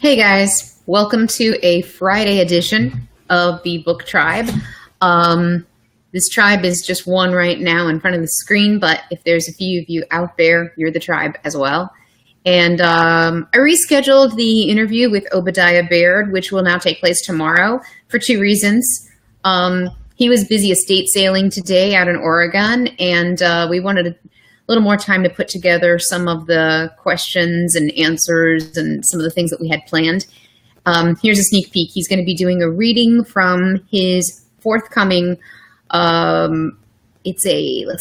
Hey guys, welcome to a Friday edition of the Book Tribe. This tribe is just one right now in front of the screen, but if there's a few of you out there, you're the tribe as well. And I rescheduled the interview with Obadiah Baird, which will now take place tomorrow for two reasons. He was busy estate sailing today out in Oregon, and we wanted a little more time to put together some of the questions and answers and some of the things that we had planned. Here's a sneak peek. He's going to be doing a reading from his forthcoming, let's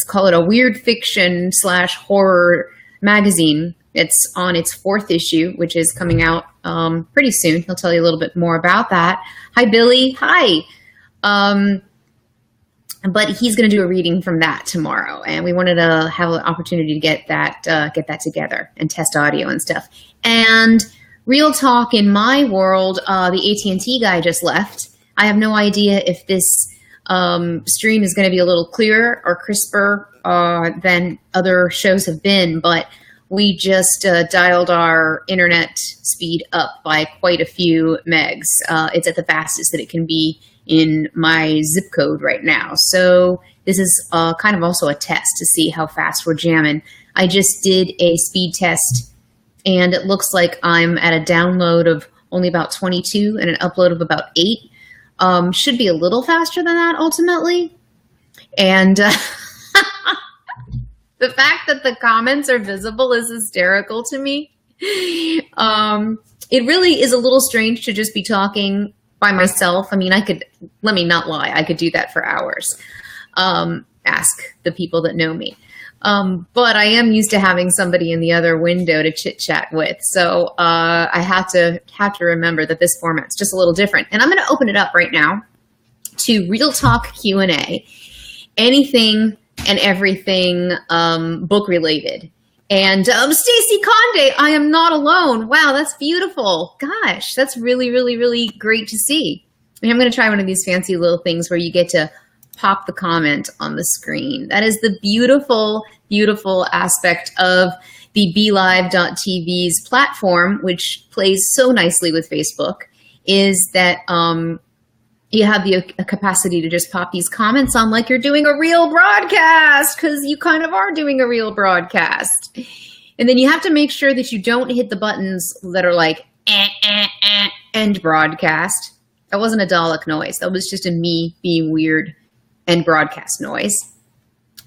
call it a weird fiction / horror magazine. It's on its 4th issue, which is coming out pretty soon. He'll tell you a little bit more about that. Hi, Billy. Hi. But he's going to do a reading from that tomorrow, and we wanted to have an opportunity to get that together and test audio and stuff. And real talk in my world, the AT&T guy just left. I have no idea if this stream is going to be a little clearer or crisper than other shows have been, but we just dialed our internet speed up by quite a few megs. It's at the fastest that it can be in my zip code right now. So this is kind of also a test to see how fast we're jamming. I just did a speed test, and it looks like I'm at a download of only about 22 and an upload of about 8. Should be a little faster than that ultimately. And the fact that the comments are visible is hysterical to me. It really is a little strange to just be talking by myself. I mean, let me not lie, I could do that for hours. Ask the people that know me. But I am used to having somebody in the other window to chit chat with. So I have to remember that this format's just a little different. And I'm going to open it up right now to Real Talk Q&A. Anything and everything book related. And Stacy Conde, I am not alone. Wow, that's beautiful. Gosh, that's really, really, really great to see. And I'm going to try one of these fancy little things where you get to pop the comment on the screen. That is the beautiful, beautiful aspect of the BeLive.tv's platform, which plays so nicely with Facebook, is that you have the capacity to just pop these comments on like you're doing a real broadcast, because you kind of are doing a real broadcast. And then you have to make sure that you don't hit the buttons that are like, end broadcast. That wasn't a Dalek noise. That was just a me being weird, end broadcast noise.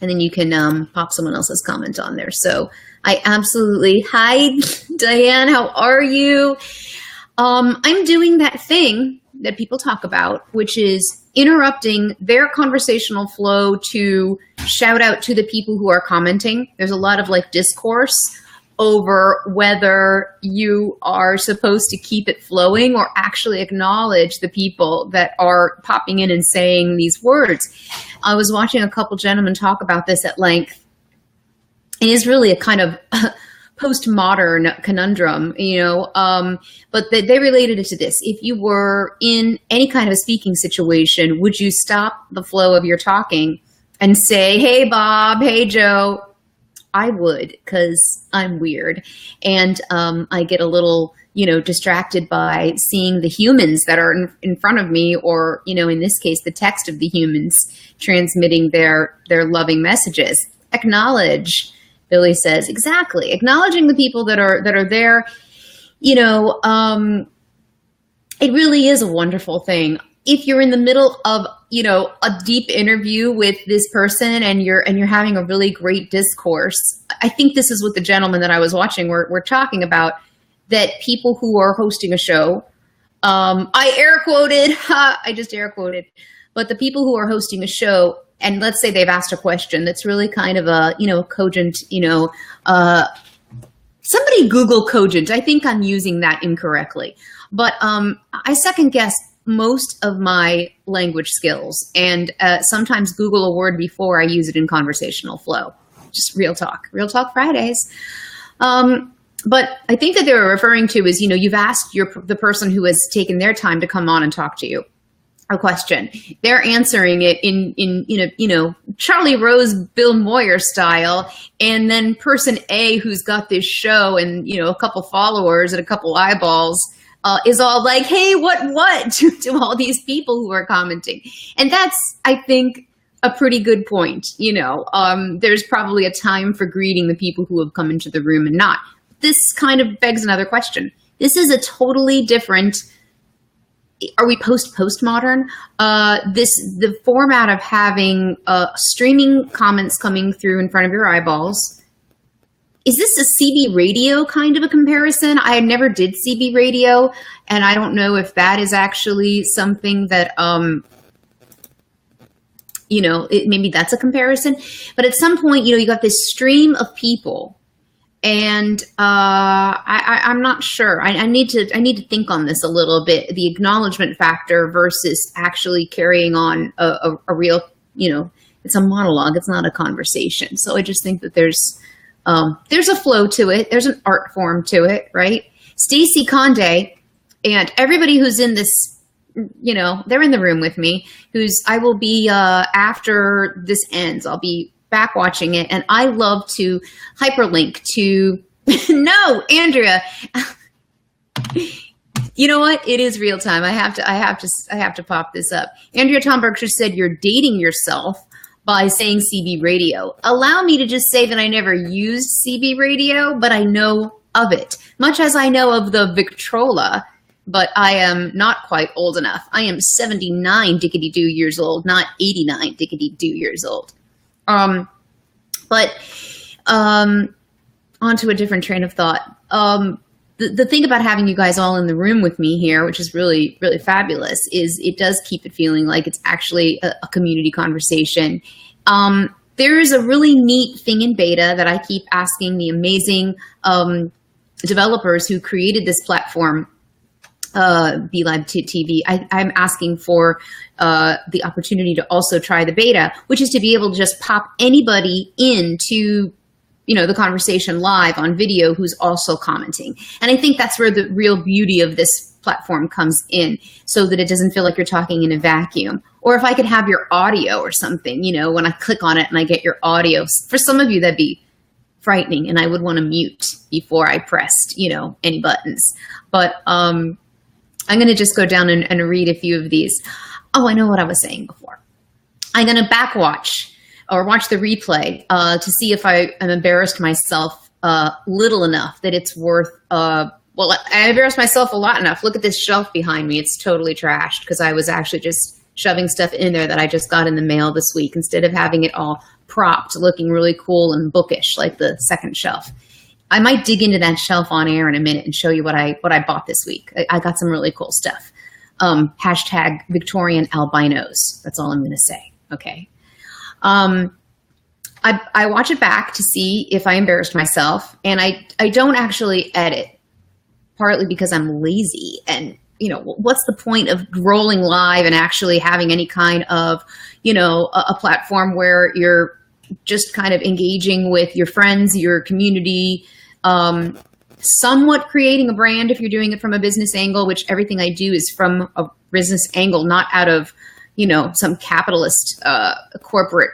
And then you can pop someone else's comment on there. So I absolutely, hi, Diane, how are you? I'm doing that thing that people talk about, which is interrupting their conversational flow to shout out to the people who are commenting. There's a lot of like discourse over whether you are supposed to keep it flowing or actually acknowledge the people that are popping in and saying these words. I was watching a couple gentlemen talk about this at length. It is really a kind of postmodern conundrum, but they related it to this. If you were in any kind of a speaking situation, would you stop the flow of your talking and say, hey, Bob, hey, Joe? I would, because I'm weird. And I get a little, distracted by seeing the humans that are in front of me, or, in this case, the text of the humans transmitting their loving messages. Acknowledge, Billy says, exactly. Acknowledging the people that are there, it really is a wonderful thing. If you're in the middle of, a deep interview with this person and you're having a really great discourse, I think this is what the gentleman that I was watching we're talking about, that people who are hosting a show, I air quoted, I just air quoted, but the people who are hosting a show, and let's say they've asked a question that's really kind of a, cogent, somebody Google cogent. I think I'm using that incorrectly. But I second guess most of my language skills, and sometimes Google a word before I use it in conversational flow. Just real talk Fridays. But I think that they were referring to is, you've asked the person who has taken their time to come on and talk to you a question. They're answering it in Charlie Rose, Bill Moyer style. And then person A, who's got this show and, a couple followers and a couple eyeballs, is all like, hey, what to all these people who are commenting. And that's, I think, a pretty good point. There's probably a time for greeting the people who have come into the room and not. This kind of begs another question. This is a totally different, are we postmodern? The format of having streaming comments coming through in front of your eyeballs. Is this a CB radio kind of a comparison? I never did CB radio, and I don't know if that is actually something that, maybe that's a comparison. But at some point, you got this stream of people, and I'm not sure. I need to think on this a little bit. The acknowledgement factor versus actually carrying on a real, it's a monologue. It's not a conversation. So I just think that there's a flow to it. There's an art form to it, right? Stacey Conde and everybody who's in this, they're in the room with me, I will be, after this ends, I'll be back watching it. And I love to hyperlink to, no, Andrea, you know what? It is real time. I have to pop this up. Andrea Tomberg just said, you're dating yourself by saying CB radio. Allow me to just say that I never used CB radio, but I know of it, much as I know of the Victrola, but I am not quite old enough. I am 79 dickety-doo years old, not 89 dickety-doo years old. But onto a different train of thought. The thing about having you guys all in the room with me here, which is really, really fabulous, is it does keep it feeling like it's actually a community conversation. There is a really neat thing in beta that I keep asking the amazing developers who created this platform, BeLive TV. I'm asking for the opportunity to also try the beta, which is to be able to just pop anybody into the conversation live on video who's also commenting. And I think that's where the real beauty of this platform comes in, so that it doesn't feel like you're talking in a vacuum. Or if I could have your audio or something, when I click on it and I get your audio. For some of you, that'd be frightening, and I would want to mute before I pressed, any buttons. But I'm going to just go down and read a few of these. Oh, I know what I was saying before. I'm going to back watch or watch the replay to see if I am embarrassed myself little enough that it's worth, well, I embarrassed myself a lot enough. Look at this shelf behind me. It's totally trashed because I was actually just shoving stuff in there that I just got in the mail this week instead of having it all propped, looking really cool and bookish like the second shelf. I might dig into that shelf on air in a minute and show you what I bought this week. I got some really cool stuff. Hashtag Victorian albinos. That's all I'm going to say. Okay. I watch it back to see if I embarrassed myself, and I don't actually edit, partly because I'm lazy. And, what's the point of rolling live and actually having any kind of, a platform where you're just kind of engaging with your friends, your community, somewhat creating a brand if you're doing it from a business angle, which everything I do is from a business angle, not out of, some capitalist corporate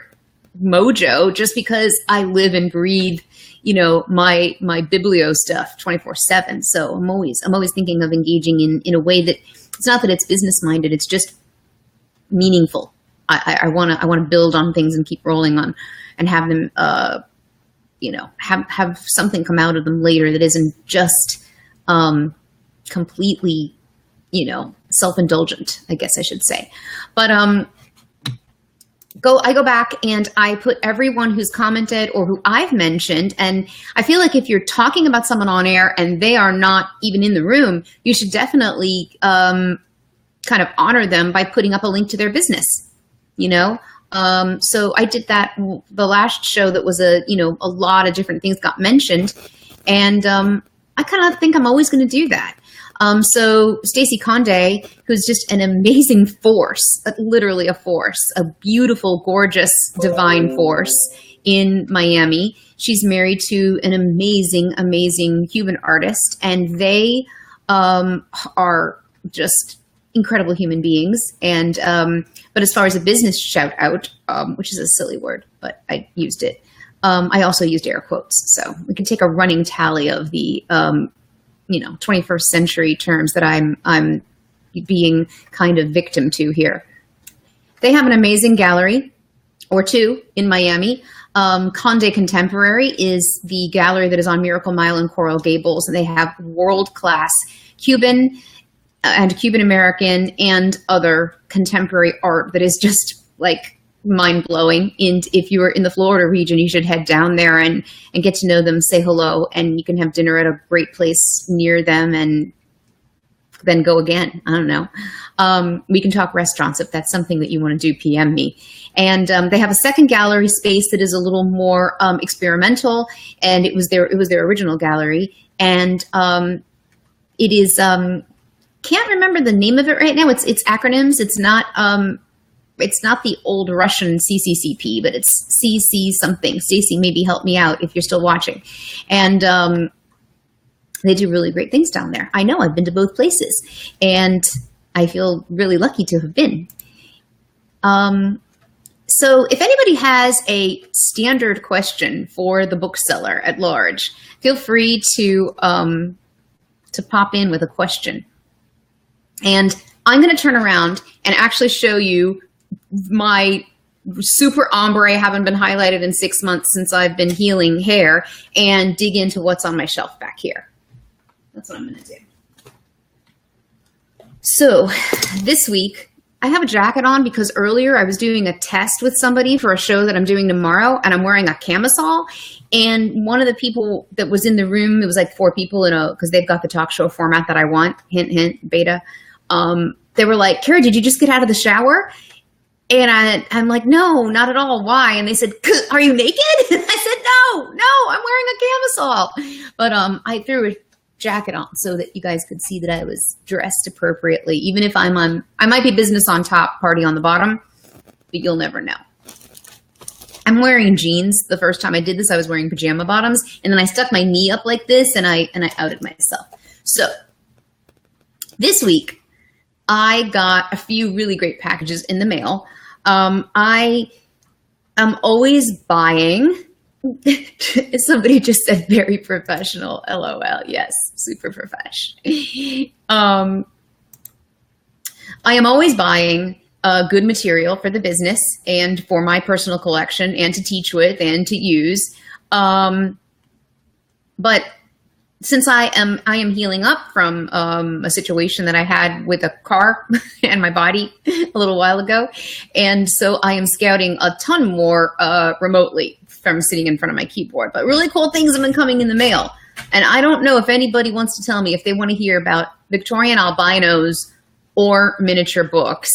mojo, just because I live and breathe, my biblio stuff 24/7. So I'm always thinking of engaging in a way that it's not that it's business minded, it's just meaningful. I want to build on things and keep rolling on and have them, have something come out of them later that isn't just completely, self-indulgent, I guess I should say. But I go back and I put everyone who's commented or who I've mentioned. And I feel like if you're talking about someone on air and they are not even in the room, you should definitely kind of honor them by putting up a link to their business, So I did that the last show that was a lot of different things got mentioned. And I kind of think I'm always going to do that. So Stacey Conde, who's just an amazing force, literally a force, a beautiful, gorgeous, divine force in Miami. She's married to an amazing, amazing Cuban artist, and they are just incredible human beings. And but as far as a business shout out, which is a silly word, but I used it. I also used air quotes, so we can take a running tally of the 21st century terms that I'm being kind of victim to here. They have an amazing gallery or two in Miami. Conde Contemporary is the gallery that is on Miracle Mile and Coral Gables, and they have world-class Cuban and Cuban American and other contemporary art that is just like mind-blowing. And if you are in the Florida region, you should head down there and get to know them, say hello, and you can have dinner at a great place near them and then go again. I don't know. We can talk restaurants if that's something that you want to do. PM me. And they have a second gallery space that is a little more experimental, and it was their original gallery. And it is can't remember the name of it right now. It's acronyms. It's not the old Russian CCCP, but it's CC something. Stacy, maybe help me out if you're still watching. And they do really great things down there. I know, I've been to both places, and I feel really lucky to have been. So if anybody has a standard question for the bookseller at large, feel free to pop in with a question. And I'm going to turn around and actually show you my super ombre, haven't been highlighted in 6 months since I've been healing hair, and dig into what's on my shelf back here. That's what I'm going to do. So this week, I have a jacket on because earlier I was doing a test with somebody for a show that I'm doing tomorrow, and I'm wearing a camisole. And one of the people that was in the room, it was like 4 people because they've got the talk show format that I want, hint, hint, beta. They were like, Kara, did you just get out of the shower? And I'm like, no, not at all. Why? And they said, are you naked? And I said, no, I'm wearing a camisole. But I threw a jacket on so that you guys could see that I was dressed appropriately, even if I might be business on top, party on the bottom, but you'll never know. I'm wearing jeans. The first time I did this, I was wearing pajama bottoms, and then I stuck my knee up like this, and I outed myself. So this week, I got a few really great packages in the mail. I am always buying. Somebody just said very professional. LOL. Yes, super profesh. I am always buying good material for the business and for my personal collection and to teach with and to use. But since I am healing up from a situation that I had with a car and my body a little while ago, and so I am scouting a ton more remotely from sitting in front of my keyboard. But really cool things have been coming in the mail, and I don't know if anybody wants to tell me if they want to hear about Victorian albinos or miniature books.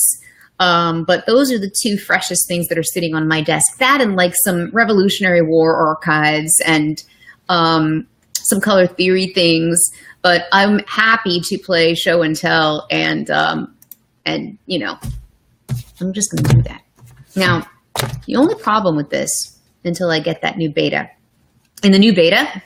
But those are the two freshest things that are sitting on my desk. That and like some Revolutionary War archives and some color theory things, but I'm happy to play show and tell, and you know, I'm just going to do that. Now, the only problem with this, until I get that new beta, in the new beta,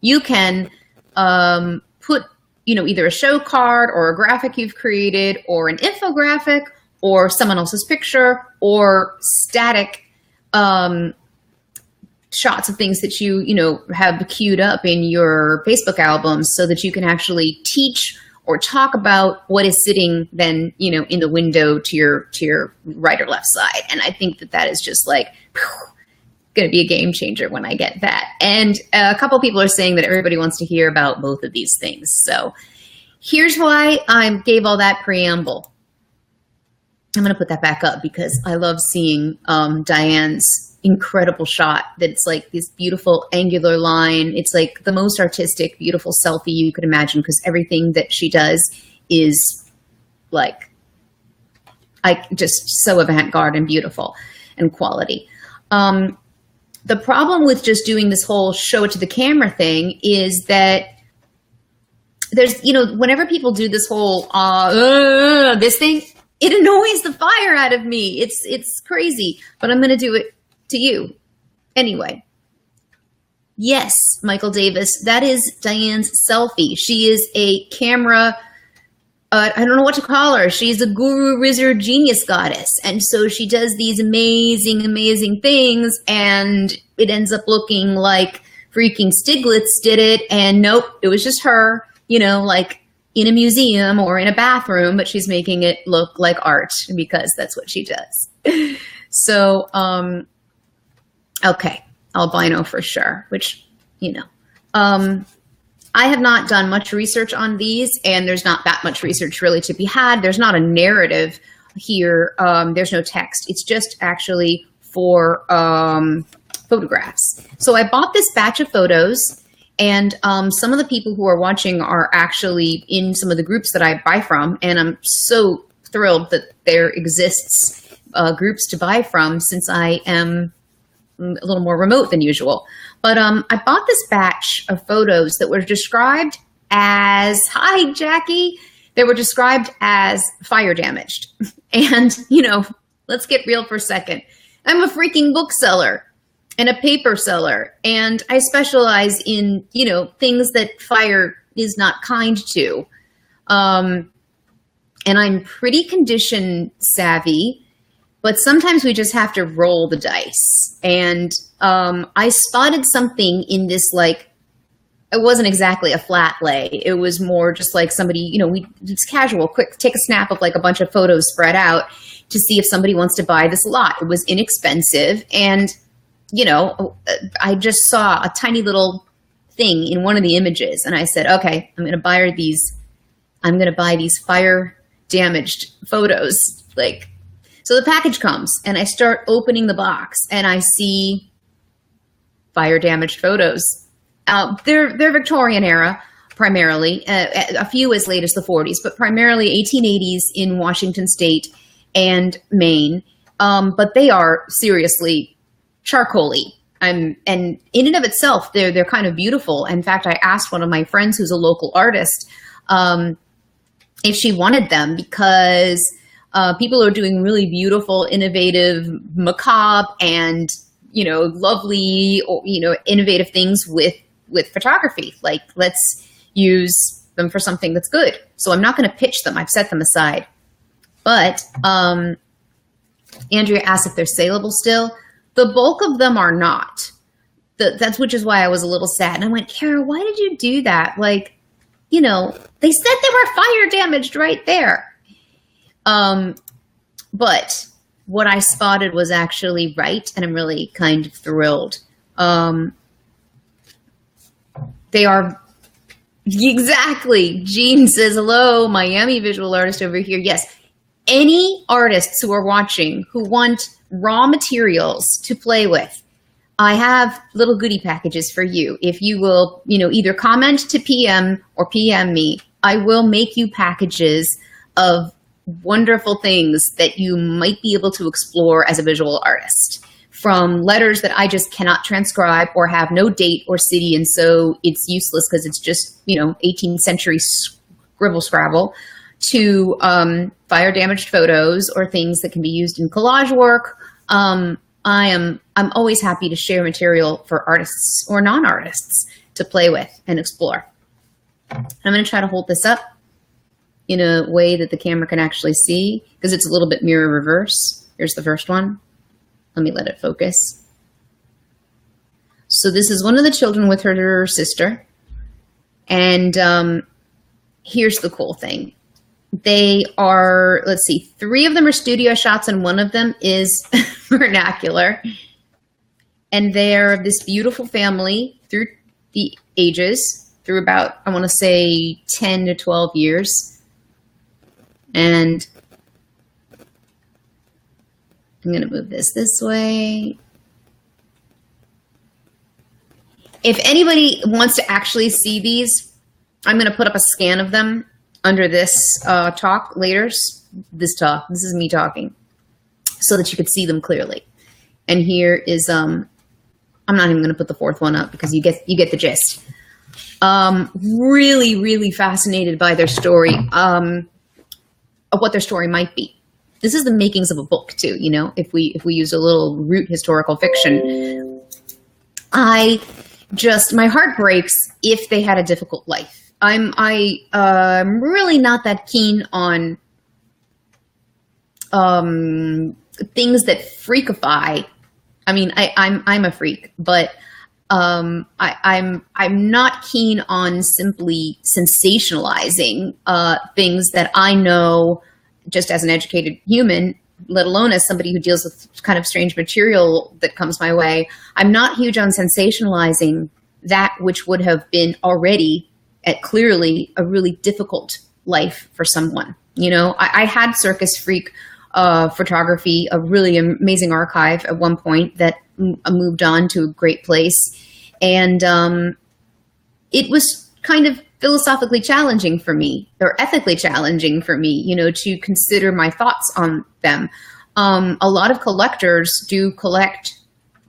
you can put, you know, either a show card or a graphic you've created or an infographic or someone else's picture or static shots of things that you know, have queued up in your Facebook albums so that you can actually teach or talk about what is sitting then, you know, in the window to your right or left side. And I think that is just like going to be a game changer when I get that. And a couple people are saying that everybody wants to hear about both of these things. So here's why I gave all that preamble. I'm going to put that back up because I love seeing Diane's incredible shot that's like this beautiful angular line. It's like the most artistic, beautiful selfie you could imagine because everything that she does is like just so avant-garde and beautiful and quality. The problem with just doing this whole show it to the camera thing is that there's, you know, whenever people do this whole this thing, it annoys the fire out of me. It's crazy, but I'm going to do it to you anyway. Yes, Michael Davis, that is Diane's selfie. She is a camera, I don't know what to call her. She's a guru, wizard, genius goddess. And so she does these amazing, amazing things, and it ends up looking like freaking Stiglitz did it. And nope, it was just her. like in a museum or in a bathroom, but she's making it look like art because that's what she does. So, okay, albino for sure, which, I have not done much research on these, and there's not that much research really to be had. There's not a narrative here. There's no text. It's just actually for photographs. So I bought this batch of photos, and some of the people who are watching are actually in some of the groups that I buy from, and I'm so thrilled that there exists groups to buy from, since I am a little more remote than usual. But I bought this batch of photos that were described as, hi, Jackie, they were described as fire damaged. And, let's get real for a second. I'm a freaking bookseller and a paper seller, and I specialize in, things that fire is not kind to. And I'm pretty condition savvy, but sometimes we just have to roll the dice. And I spotted something in this, it wasn't exactly a flat lay. It was more just like somebody, it's casual, quick, take a snap of a bunch of photos spread out to see if somebody wants to buy this lot. It was inexpensive. And, I just saw a tiny little thing in one of the images. And I said, okay, I'm going to buy these fire damaged photos. So the package comes, and I start opening the box, and I see fire damaged photos. They're Victorian era, primarily, a few as late as the 40s, but primarily 1880s in Washington State and Maine. But they are seriously charcoaly. And in and of itself, they're kind of beautiful. In fact, I asked one of my friends who's a local artist if she wanted them, because people are doing really beautiful, innovative, macabre, and lovely, innovative things with photography. Let's use them for something that's good. So I'm not going to pitch them. I've set them aside. But Andrea asked if they're saleable still. The bulk of them are not. Which is why I was a little sad. And I went, Kara, why did you do that? They said they were fire damaged right there. But what I spotted was actually right, and I'm really kind of thrilled. They are exactly. Jean says, hello, Miami visual artist over here. Yes. Any artists who are watching who want raw materials to play with, I have little goodie packages for you. If you will, either comment to PM or PM me, I will make you packages of wonderful things that you might be able to explore as a visual artist, from letters that I just cannot transcribe or have no date or city, and so it's useless because it's just 18th century scribble scrabble, to fire damaged photos or things that can be used in collage work. I'm always happy to share material for artists or non-artists to play with and explore. I'm going to try to hold this up in a way that the camera can actually see, because it's a little bit mirror reverse. Here's the first one. Let me let it focus. So this is one of the children with her sister. And here's the cool thing. They are, let's see, 3 of them are studio shots and 1 of them is vernacular. And they're this beautiful family through the ages, through about, I want to say 10 to 12 years. And I'm going to move this way. If anybody wants to actually see these, I'm going to put up a scan of them under this talk later. This is me talking, so that you could see them clearly. And here is, I'm not even going to put the 4th one up because you get the gist. Really, really fascinated by their story, of what their story might be. This is the makings of a book too, if we use a little root historical fiction. My heart breaks if they had a difficult life. I'm really not that keen on things that freakify. I mean, I'm a freak, but I'm not keen on simply sensationalizing things that I know just as an educated human, let alone as somebody who deals with kind of strange material that comes my way. I'm not huge on sensationalizing that which would have been already clearly a really difficult life for someone. You know, I had Circus Freak photography, a really amazing archive at one point that moved on to a great place. And it was kind of philosophically challenging for me, or ethically challenging for me, you know, to consider my thoughts on them. A lot of collectors do collect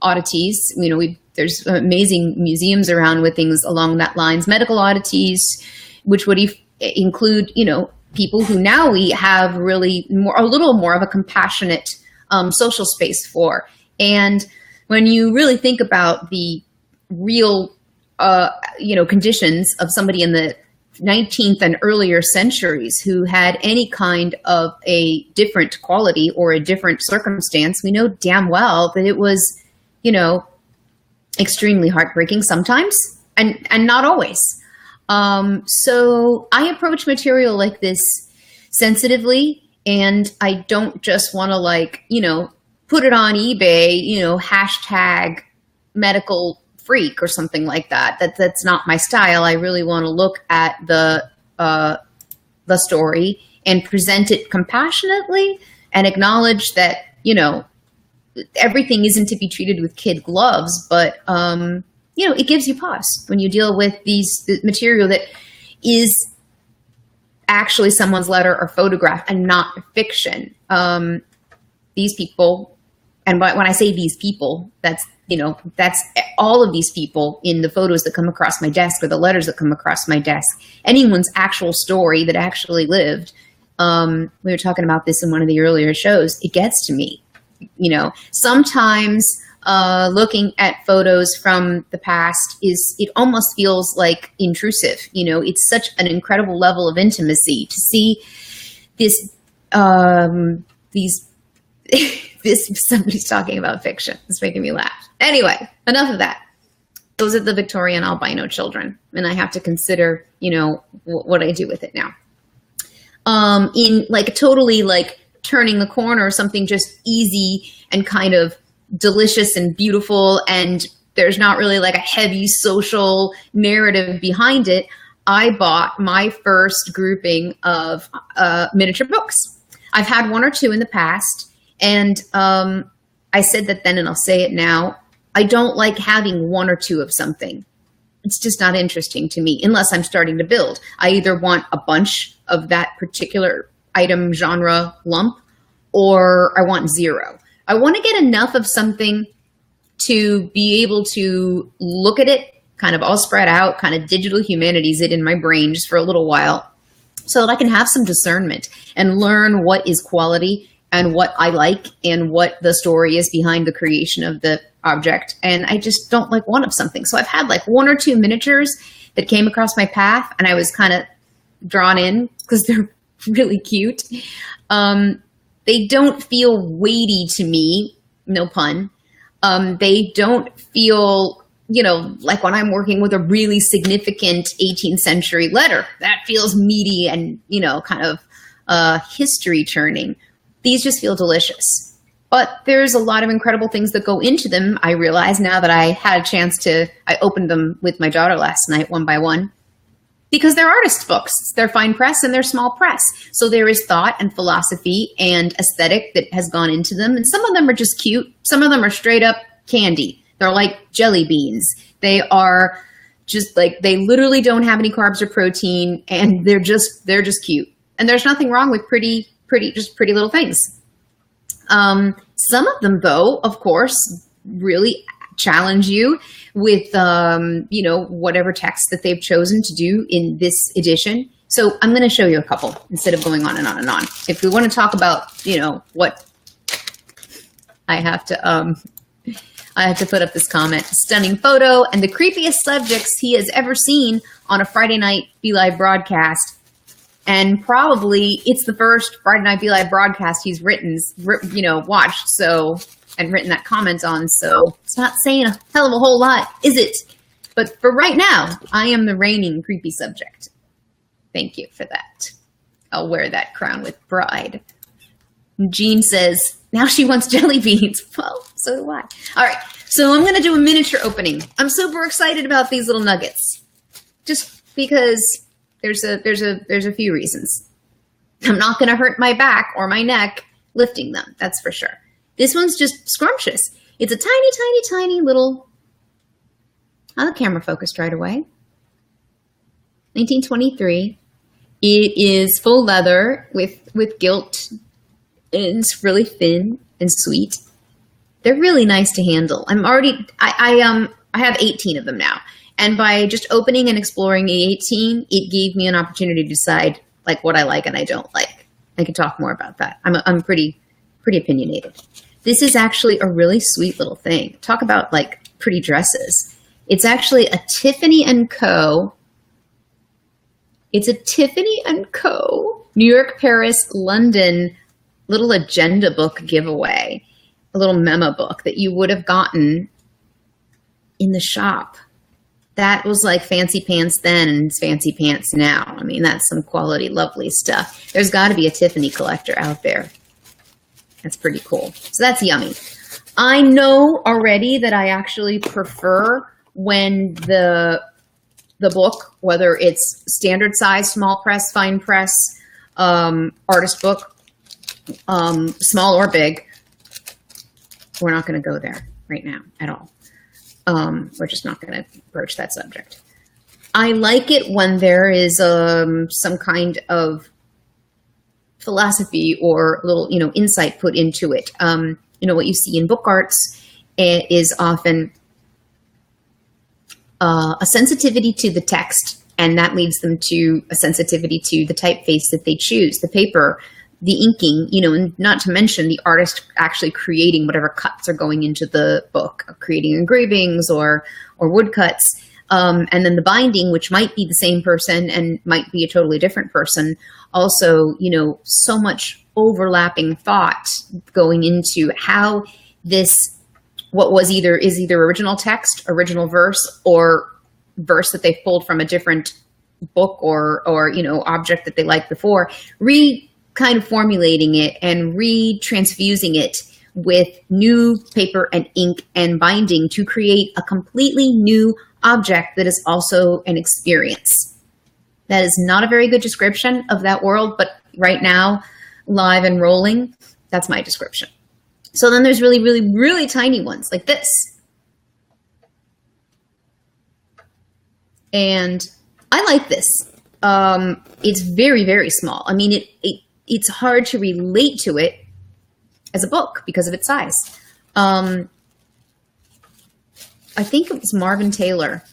oddities. You know, there's amazing museums around with things along that lines, medical oddities, which would include, you know, people who now we have really a little more of a compassionate social space for. And when you really think about the real, you know, conditions of somebody in the 19th and earlier centuries who had any kind of a different quality or a different circumstance, we know damn well that it was, you know, extremely heartbreaking sometimes and not always. So I approach material like this sensitively, and I don't just want to, like, you know, put it on eBay, you know, hashtag medical freak or something like that. That's not my style. I really want to look at the story and present it compassionately and acknowledge that, you know, everything isn't to be treated with kid gloves, but you know, it gives you pause when you deal with the material that is actually someone's letter or photograph and not fiction. These people, and when I say these people, that's, you know, that's all of these people in the photos that come across my desk or the letters that come across my desk. Anyone's actual story that actually lived. We were talking about this in one of the earlier shows. It gets to me. You know, sometimes looking at photos from the past it almost feels like intrusive. You know, it's such an incredible level of intimacy to see this, somebody's talking about fiction. It's making me laugh. Anyway, enough of that. Those are the Victorian albino children. And I have to consider, you know, what I do with it now. In like totally like turning the corner or something just easy and kind of delicious and beautiful, and there's not really like a heavy social narrative behind it, I bought my first grouping of miniature books. I've had one or two in the past, and I said that then and I'll say it now. I don't like having one or two of something. It's just not interesting to me unless I'm starting to build. I either want a bunch of that particular item genre lump, or I want zero. I want to get enough of something to be able to look at it kind of all spread out, kind of digital humanities it in my brain just for a little while, so that I can have some discernment and learn what is quality and what I like and what the story is behind the creation of the object. And I just don't like one of something. So I've had like one or two miniatures that came across my path, and I was kind of drawn in because they're really cute. They don't feel weighty to me, no pun. They don't feel, you know, like when I'm working with a really significant 18th century letter. That feels meaty and, you know, kind of history turning. These just feel delicious. But there's a lot of incredible things that go into them. I realize now that I had a chance to, I opened them with my daughter last night, one by one, because they're artist books. They're fine press and they're small press. So there is thought and philosophy and aesthetic that has gone into them. And some of them are just cute. Some of them are straight up candy. They're like jelly beans. They are just like, they literally don't have any carbs or protein, and they're just cute. And there's nothing wrong with pretty little things. Some of them, though, of course, really challenge you with, you know, whatever text that they've chosen to do in this edition. So I'm going to show you a couple instead of going on and on and on. If we want to talk about, you know, what I have to put up this comment. Stunning photo and the creepiest subjects he has ever seen on a Friday night Be Live broadcast. And probably it's the first Friday Night Be Live broadcast he's written, you know, watched. So and written that comment on, so it's not saying a hell of a whole lot, is it? But for right now, I am the reigning creepy subject. Thank you for that. I'll wear that crown with pride. Jean says, now she wants jelly beans. Well, so do I. All right, so I'm going to do a miniature opening. I'm super excited about these little nuggets, just because there's a few reasons. I'm not going to hurt my back or my neck lifting them, that's for sure. This one's just scrumptious. It's a tiny, tiny, tiny little... Oh, the camera focused right away. 1923. It is full leather with gilt. It's really thin and sweet. They're really nice to handle. I have 18 of them now. And by just opening and exploring the 18, it gave me an opportunity to decide like what I like and I don't like. I can talk more about that. I'm pretty opinionated. This is actually a really sweet little thing. Talk about like pretty dresses. It's actually a Tiffany & Co. It's a Tiffany & Co. New York, Paris, London little agenda book giveaway, a little memo book that you would have gotten in the shop. That was like fancy pants then and it's fancy pants now. I mean, that's some quality, lovely stuff. There's got to be a Tiffany collector out there. That's pretty cool. So that's yummy. I know already that I actually prefer when the book, whether it's standard size, small press, fine press, artist book, small or big, we're not going to go there right now at all. We're just not going to broach that subject. I like it when there is some kind of philosophy or a little, insight put into it. What you see in book arts is often a sensitivity to the text, and that leads them to a sensitivity to the typeface that they choose, the paper, the inking, and not to mention the artist actually creating whatever cuts are going into the book, creating engravings or woodcuts. And then the binding, which might be the same person and might be a totally different person. Also, so much overlapping thought going into how this, what was either original text, original verse, or verse that they pulled from a different book or object that they liked before, kind of formulating it and retransfusing it with new paper and ink and binding to create a completely new object that is also an experience. That is not a very good description of that world, but right now, live and rolling, that's my description. So then there's really, really, really tiny ones like this. And I like this. It's very, very small. I mean, it's hard to relate to it as a book because of its size. I think it was Marvin Taylor,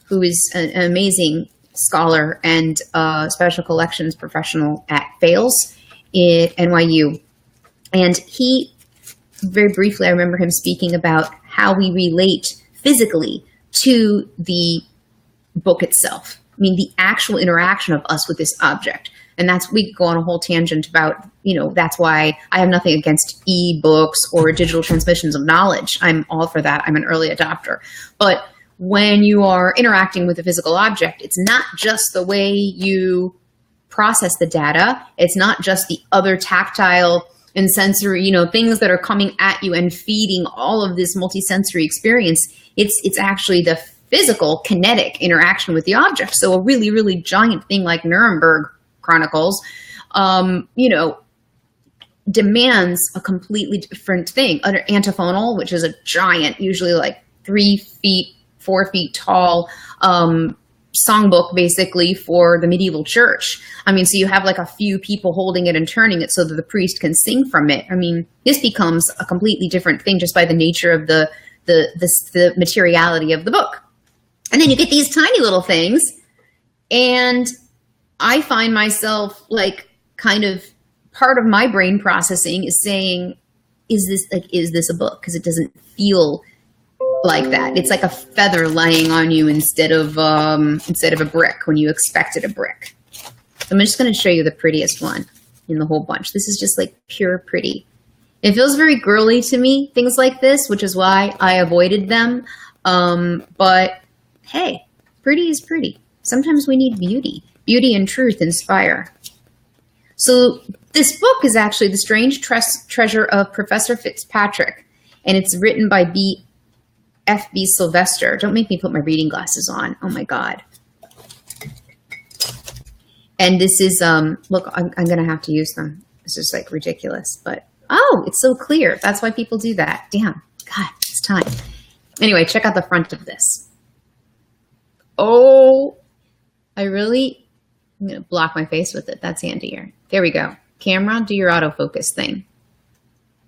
who is an amazing scholar and special collections professional at Fales at NYU. And he, very briefly, I remember him speaking about how we relate physically to the book itself. I mean, the actual interaction of us with this object. And we could go on a whole tangent about, that's why I have nothing against e-books or digital transmissions of knowledge. I'm all for that. I'm an early adopter. But when you are interacting with a physical object, it's not just the way you process the data. It's not just the other tactile and sensory, things that are coming at you and feeding all of this multisensory experience. It's actually the physical kinetic interaction with the object. So a really, really giant thing like Nuremberg Chronicles, demands a completely different thing. Under antiphonal, which is a giant, usually like 3 feet, 4 feet tall, songbook basically for the medieval church. I mean, so you have like a few people holding it and turning it so that the priest can sing from it. I mean, this becomes a completely different thing just by the nature of the materiality of the book. And then you get these tiny little things, and I find myself like kind of part of my brain processing is saying, is this a book? Because it doesn't feel like that. It's like a feather laying on you instead of a brick when you expected a brick. So I'm just going to show you the prettiest one in the whole bunch. This is just like pure pretty. It feels very girly to me, things like this, which is why I avoided them. But hey, pretty is pretty. Sometimes we need beauty. Beauty and truth inspire. So this book is actually The Strange Treasure of Professor Fitzpatrick, and it's written by F.B. Sylvester. Don't make me put my reading glasses on. Oh my God. And this is, look, I'm going to have to use them. It's just like ridiculous, but oh, it's so clear. That's why people do that. Damn. God, it's time. Anyway, check out the front of this. Oh, I'm going to block my face with it. That's handier. There we go. Camera, do your autofocus thing.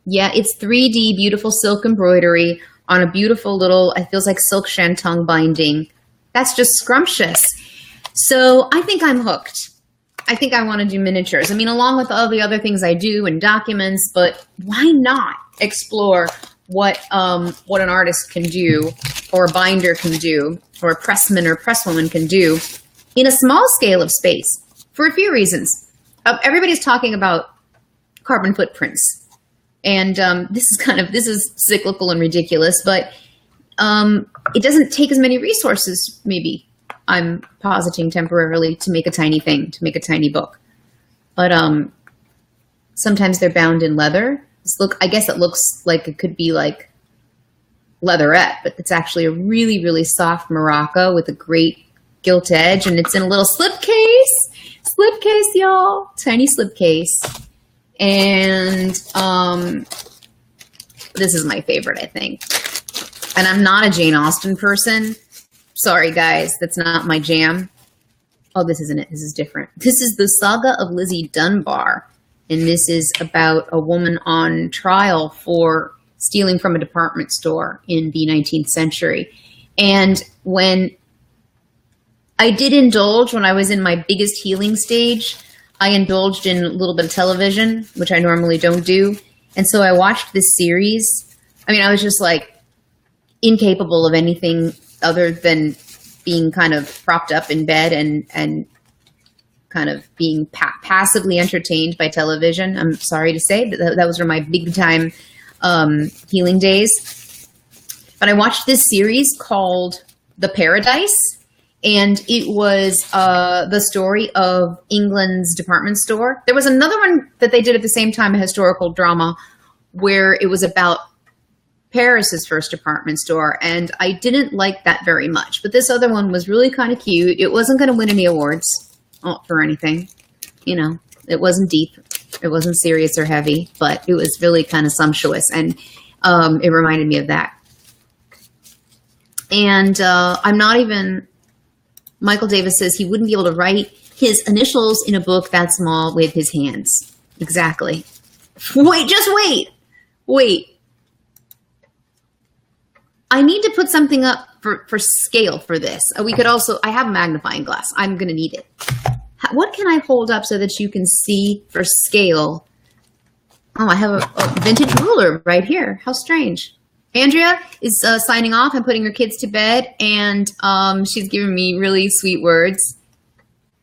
Yeah, it's 3D, beautiful silk embroidery on a beautiful little, it feels like silk shantung binding. That's just scrumptious. So I think I'm hooked. I think I want to do miniatures. I mean, along with all the other things I do and documents, but why not explore what an artist can do, or a binder can do, or a pressman or presswoman can do in a small scale of space for a few reasons. Everybody's talking about carbon footprints, and this is cyclical and ridiculous, but it doesn't take as many resources, maybe, I'm positing temporarily, to make a tiny thing, to make a tiny book. But sometimes they're bound in leather. I guess it looks like it could be like leatherette, but it's actually a really, really soft Morocco with a great gilt edge, and it's in a little slipcase. Slipcase, y'all. Tiny slipcase. And this is my favorite, I think. And I'm not a Jane Austen person. Sorry, guys. That's not my jam. Oh, this isn't it. This is different. This is The Saga of Lizzie Dunbar. And this is about a woman on trial for stealing from a department store in the 19th century. And when I did indulge, when I was in my biggest healing stage, I indulged in a little bit of television, which I normally don't do. And so I watched this series. I mean, I was just like incapable of anything other than being kind of propped up in bed and kind of being passively entertained by television. I'm sorry to say, but that was from my big time healing days. But I watched this series called The Paradise, and it was the story of England's department store. There was another one that they did at the same time, a historical drama, where it was about Paris's first department store, and I didn't like that very much. But this other one was really kind of cute. It wasn't going to win any awards for anything. You know, it wasn't deep. It wasn't serious or heavy, but it was really kind of sumptuous, and it reminded me of that. And I'm not even... Michael Davis says he wouldn't be able to write his initials in a book that small with his hands. Exactly. Wait, just wait. Wait. I need to put something up for scale for this. We could also, I have a magnifying glass. I'm going to need it. What can I hold up so that you can see for scale? Oh, I have a vintage ruler right here. How strange. Andrea is signing off and putting her kids to bed, and she's giving me really sweet words.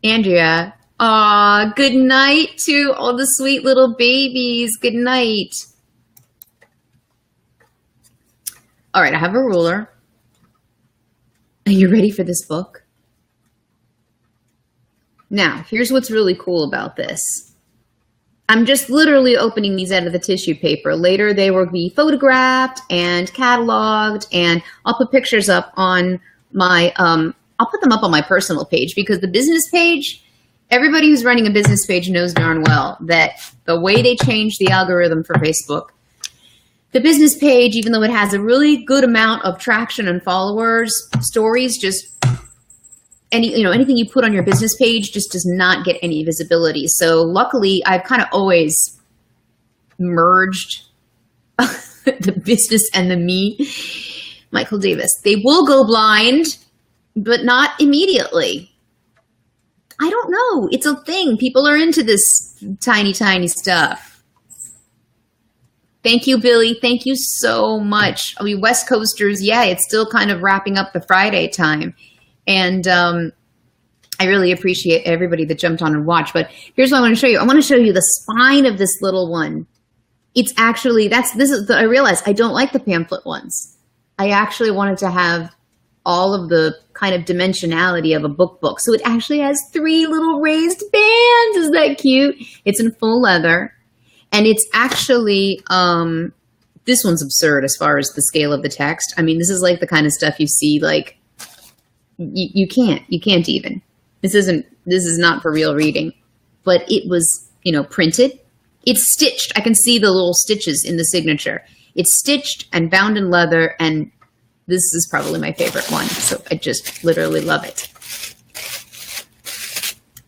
Andrea, aw, good night to all the sweet little babies. Good night. All right, I have a ruler. Are you ready for this book? Now, here's what's really cool about this. I'm just literally opening these out of the tissue paper. Later, they will be photographed and cataloged, and I'll put pictures up on my, I'll put them up on my personal page, because the business page, everybody who's running a business page knows darn well that the way they change the algorithm for Facebook, the business page, even though it has a really good amount of traction and followers, stories just, anything you put on your business page just does not get any visibility. So luckily, I've kind of always merged the business and the me. Michael Davis, they will go blind, but not immediately. I don't know. It's a thing. People are into this tiny, tiny stuff. Thank you, Billy. Thank you so much. I mean, West Coasters, yeah, it's still kind of wrapping up the Friday time. And I really appreciate everybody that jumped on and watched. But here's what I want to show you. I want to show you the spine of this little one. It's actually, I realized I don't like the pamphlet ones. I actually wanted to have all of the kind of dimensionality of a book. So it actually has 3 little raised bands. Isn't that cute? It's in full leather. And it's actually, this one's absurd as far as the scale of the text. I mean, this is like the kind of stuff you see, like, you can't even. This is not for real reading. But it was, printed. It's stitched. I can see the little stitches in the signature. It's stitched and bound in leather, and this is probably my favorite one. So I just literally love it.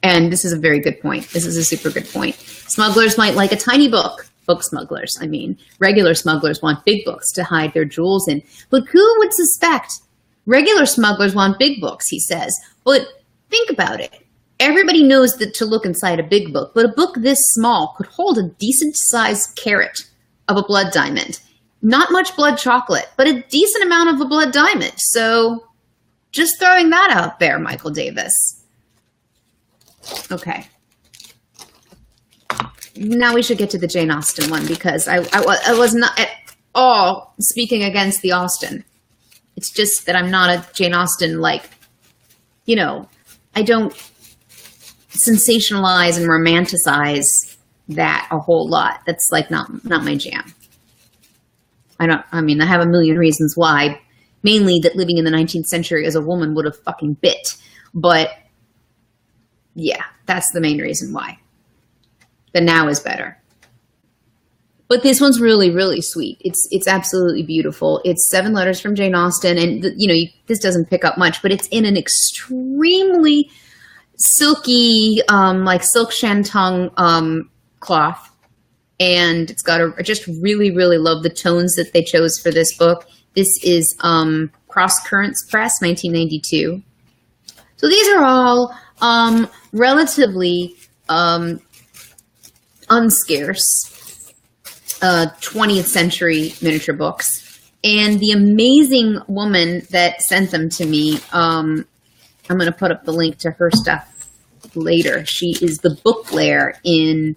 And this is a very good point. This is a super good point. Smugglers might like a tiny book. Book smugglers, I mean. Regular smugglers want big books to hide their jewels in. But who would suspect? Regular smugglers want big books, he says. But think about it. Everybody knows that to look inside a big book, but a book this small could hold a decent-sized carat of a blood diamond. Not much blood chocolate, but a decent amount of a blood diamond. So just throwing that out there, Michael Davis. Okay. Now we should get to the Jane Austen one, because I was not at all speaking against the Austen. It's just that I'm not a Jane Austen, I don't sensationalize and romanticize that a whole lot. That's not my jam. I have a million reasons why, mainly that living in the 19th century as a woman would have fucking bit. But yeah, that's the main reason why. The now is better. But this one's really, really sweet. It's absolutely beautiful. It's 7 letters from Jane Austen, and this doesn't pick up much, but it's in an extremely silky, silk shantung cloth, and it's got I just really, really love the tones that they chose for this book. This is Cross Currents Press, 1992. So these are all relatively unscarce 20th century miniature books. And the amazing woman that sent them to me, I'm going to put up the link to her stuff later. She is the booklayer in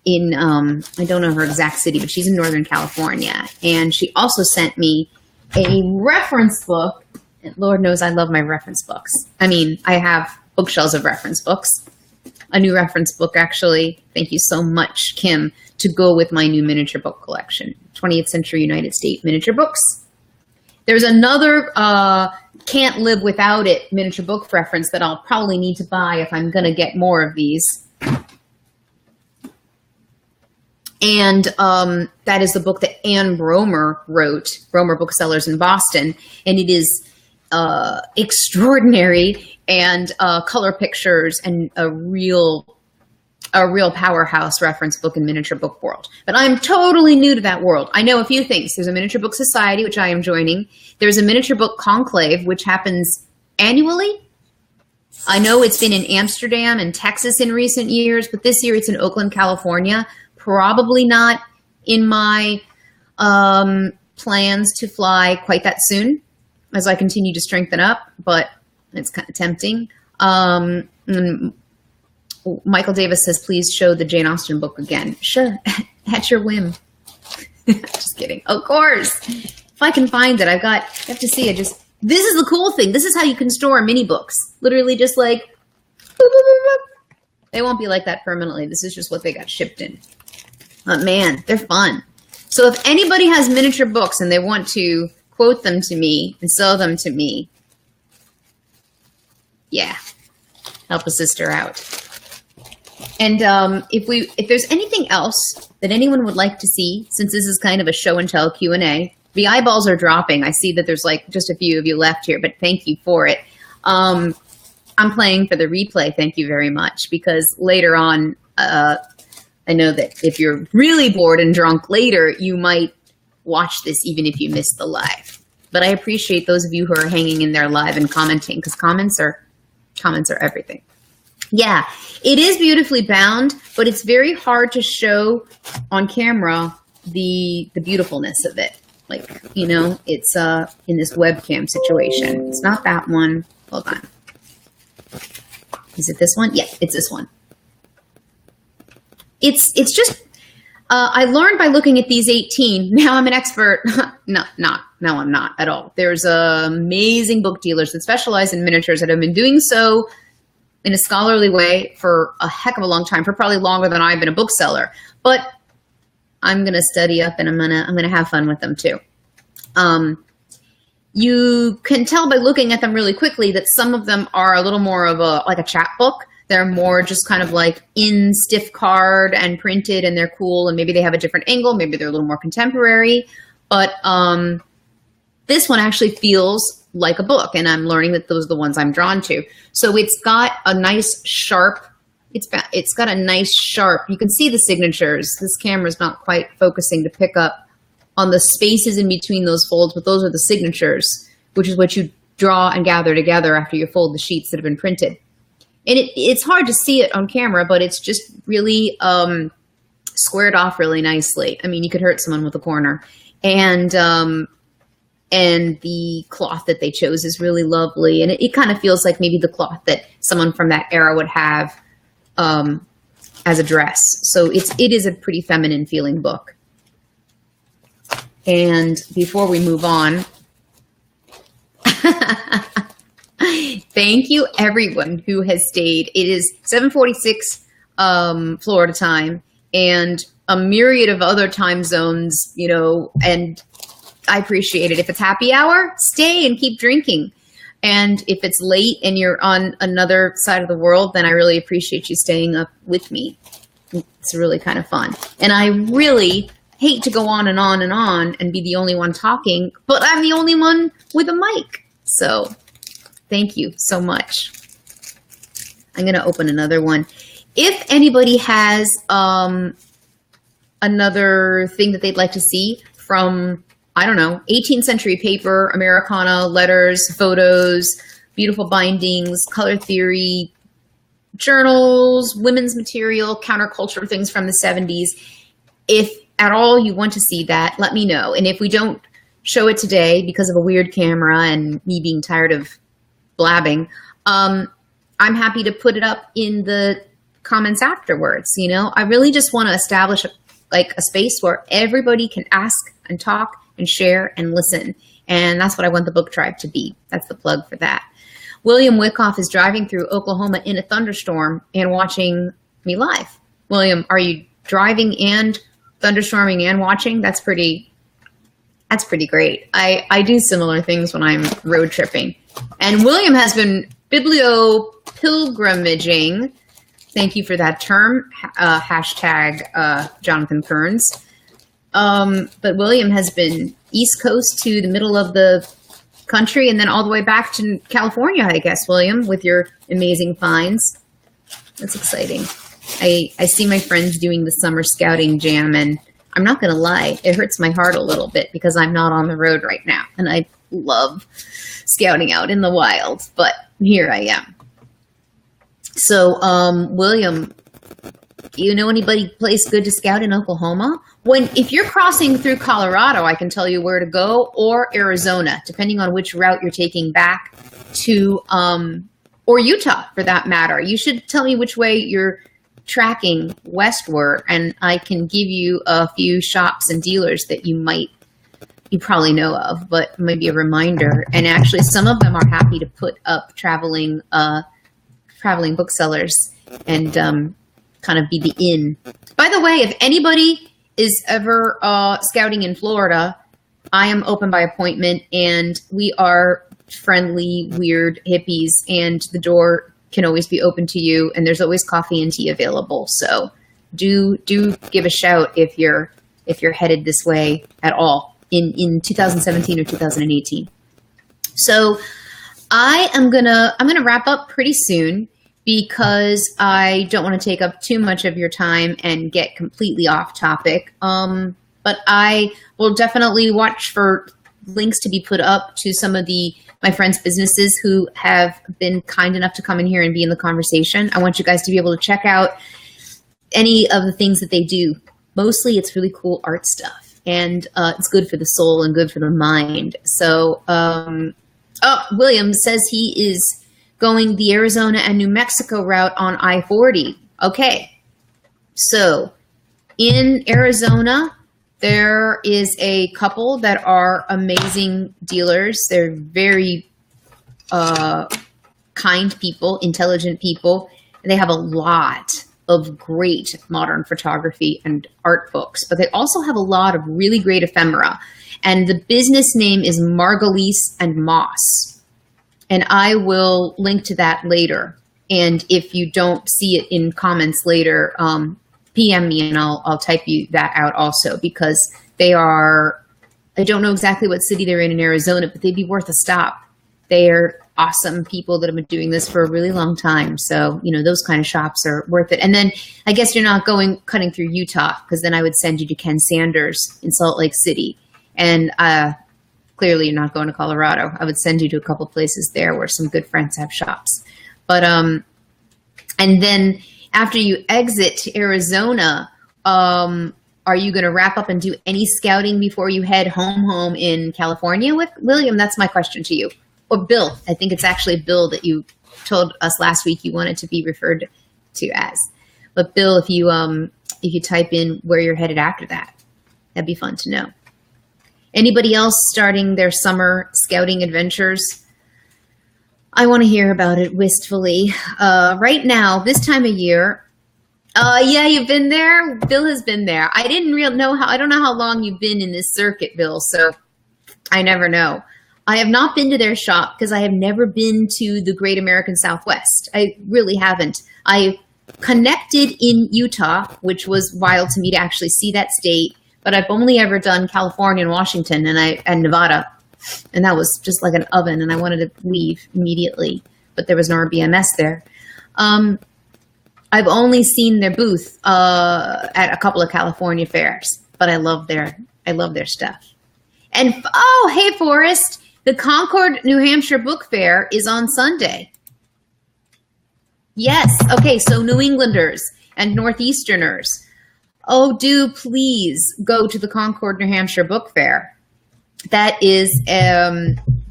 I don't know her exact city, but she's in Northern California. And she also sent me a reference book. And Lord knows I love my reference books. I mean, I have bookshelves of reference books. A new reference book, actually. Thank you so much, Kim, to go with my new miniature book collection. 20th Century United States miniature books. There's another can't live without it miniature book reference that I'll probably need to buy if I'm going to get more of these. And that is the book that Anne Bromer wrote, Bromer Booksellers in Boston. And it is extraordinary and color pictures and a real powerhouse reference book in miniature book world. But I'm totally new to that world. I know a few things. There's a miniature book society, which I am joining. There's a miniature book conclave, which happens annually. I know it's been in Amsterdam and Texas in recent years, but this year it's in Oakland, California. Probably not in my plans to fly quite that soon as I continue to strengthen up, but it's kind of tempting. Michael Davis says, please show the Jane Austen book again. Sure, at your whim. Just kidding. Of course. If I can find it, you have to see it. This is the cool thing. This is how you can store mini books. Literally just like, boop, boop, boop, boop. They won't be like that permanently. This is just what they got shipped in. But man, they're fun. So if anybody has miniature books and they want to quote them to me and sell them to me, yeah, help a sister out. And if there's anything else that anyone would like to see, since this is kind of a show and tell Q&A, the eyeballs are dropping. I see that there's just a few of you left here, but thank you for it. I'm playing for the replay. Thank you very much, because later on, I know that if you're really bored and drunk later, you might watch this even if you missed the live. But I appreciate those of you who are hanging in there live and commenting, because comments are everything. Yeah, it is beautifully bound, but it's very hard to show on camera the beautifulness of it. It's in this webcam situation. It's not that one. Hold on. Is it this one? Yeah, it's this one. It's just, I learned by looking at these 18. Now I'm an expert. No, I'm not at all. There's amazing book dealers that specialize in miniatures that have been doing so in a scholarly way for a heck of a long time, for probably longer than I've been a bookseller. But I'm going to study up, and I'm going to have fun with them too. You can tell by looking at them really quickly that some of them are a little more of like a chapbook. They're more just kind of like in stiff card and printed, and they're cool, and maybe they have a different angle. Maybe they're a little more contemporary. But this one actually feels like a book, and I'm learning that those are the ones I'm drawn to. So it's got a nice sharp, it's got a nice sharp, you can see the signatures. This camera's not quite focusing to pick up on the spaces in between those folds, but those are the signatures, which is what you draw and gather together after you fold the sheets that have been printed. And it's hard to see it on camera, but it's just really squared off really nicely. I mean, you could hurt someone with a corner. And the cloth that they chose is really lovely. And it kind of feels like maybe the cloth that someone from that era would have as a dress. So it is a pretty feminine feeling book. And before we move on, thank you everyone who has stayed. It is 7:46 Florida time and a myriad of other time zones, you know, and I appreciate it. If it's happy hour, stay and keep drinking. And if it's late and you're on another side of the world, then I really appreciate you staying up with me. It's really kind of fun. And I really hate to go on and on and on and be the only one talking, but I'm the only one with a mic. So thank you so much. I'm going to open another one. If anybody has another thing that they'd like to see from, I don't know, 18th century paper, Americana, letters, photos, beautiful bindings, color theory, journals, women's material, counterculture things from the 70s, if at all you want to see that, let me know. And if we don't show it today because of a weird camera and me being tired of blabbing, I'm happy to put it up in the comments afterwards. You know, I really just want to establish a space where everybody can ask and talk and share and listen. And that's what I want the book tribe to be. That's the plug for that. William Wyckoff is driving through Oklahoma in a thunderstorm and watching me live. William, are you driving and thunderstorming and watching? That's pretty great. I do similar things when I'm road tripping. And William has been bibliopilgrimaging. Thank you for that term. Hashtag Jonathan Kearns. But William has been East Coast to the middle of the country and then all the way back to California, I guess, William, with your amazing finds. That's exciting. I see my friends doing the summer scouting jam, and I'm not going to lie, it hurts my heart a little bit because I'm not on the road right now, and I love scouting out in the wild, but here I am. So, William, do you know anybody place good to scout in Oklahoma? If you're crossing through Colorado, I can tell you where to go, or Arizona, depending on which route you're taking back to, or Utah for that matter. You should tell me which way you're tracking westward, and I can give you a few shops and dealers that you probably know of, but maybe a reminder. And actually, some of them are happy to put up traveling booksellers and kind of be the inn. By the way, if anybody is ever scouting in Florida, I am open by appointment, and we are friendly, weird hippies, and the door can always be open to you, and there's always coffee and tea available. So do give a shout if you're headed this way at all in 2017 or 2018. So I'm gonna wrap up pretty soon because I don't want to take up too much of your time and get completely off topic. But I will definitely watch for links to be put up to some of my friends' businesses who have been kind enough to come in here and be in the conversation. I want you guys to be able to check out any of the things that they do. Mostly it's really cool art stuff, and it's good for the soul and good for the mind. So, William says he is going the Arizona and New Mexico route on I-40. Okay. So In Arizona, there is a couple that are amazing dealers. They're very kind people, intelligent people. They have a lot of great modern photography and art books, but they also have a lot of really great ephemera. And the business name is Margulies and Moss. And I will link to that later. And if you don't see it in comments later, PM me and I'll type you that out also, because they are, I don't know exactly what city they're in Arizona, but they'd be worth a stop. They are awesome people that have been doing this for a really long time. So, you know, those kind of shops are worth it. And then I guess you're not cutting through Utah, because then I would send you to Ken Sanders in Salt Lake City. And clearly you're not going to Colorado. I would send you to a couple places there where some good friends have shops. But, and then after you exit Arizona, are you going to wrap up and do any scouting before you head home in California with William? That's my question to you. Or Bill. I think it's actually Bill that you told us last week you wanted to be referred to as. But Bill, if you type in where you're headed after that, that'd be fun to know. Anybody else starting their summer scouting adventures? I want to hear about it wistfully. Right now, this time of year, yeah, you've been there. Bill has been there. I don't know how long you've been in this circuit, Bill, so I never know. I have not been to their shop because I have never been to the Great American Southwest. I really haven't. I connected in Utah, which was wild to me to actually see that state, but I've only ever done California and Washington and Nevada, and that was just like an oven, and I wanted to leave immediately, but there was no RBMS there. I've only seen their booth at a couple of California fairs, but I love their stuff. And oh, hey, Forrest. The Concord, New Hampshire Book Fair is on Sunday. Yes. Okay. So New Englanders and Northeasterners, oh, do please go to the Concord, New Hampshire Book Fair. That is,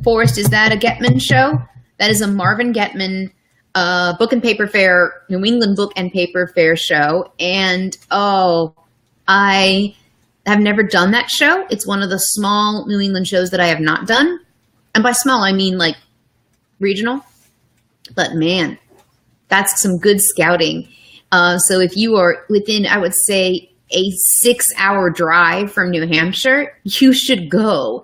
Forrest, is that a Getman show? That is a Marvin Getman book and paper fair, New England Book and Paper Fair show. And, oh, I have never done that show. It's one of the small New England shows that I have not done. And by small, I mean like regional. But man, that's some good scouting. So if you are within, I would say, a 6-hour drive from New Hampshire, you should go.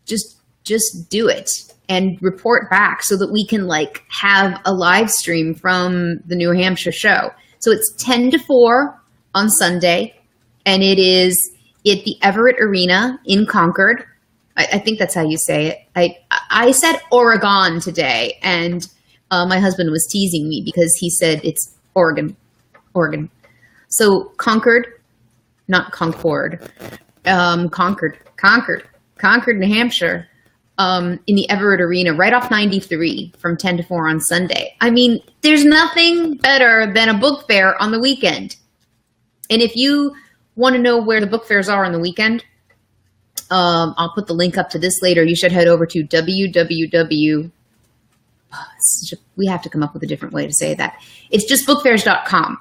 Just do it and report back so that we can like have a live stream from the New Hampshire show. So it's 10 to 4 on Sunday, and it is at the Everett Arena in Concord. I think that's how you say it. I said Oregon today, and my husband was teasing me because he said it's Oregon. So Concord, not Concord, Concord, New Hampshire, in the Everett Arena, right off 93 from 10 to 4 on Sunday. I mean, there's nothing better than a book fair on the weekend. And if you want to know where the book fairs are on the weekend, I'll put the link up to this later. You should head over to www. We have to come up with a different way to say that. It's just bookfairs.com.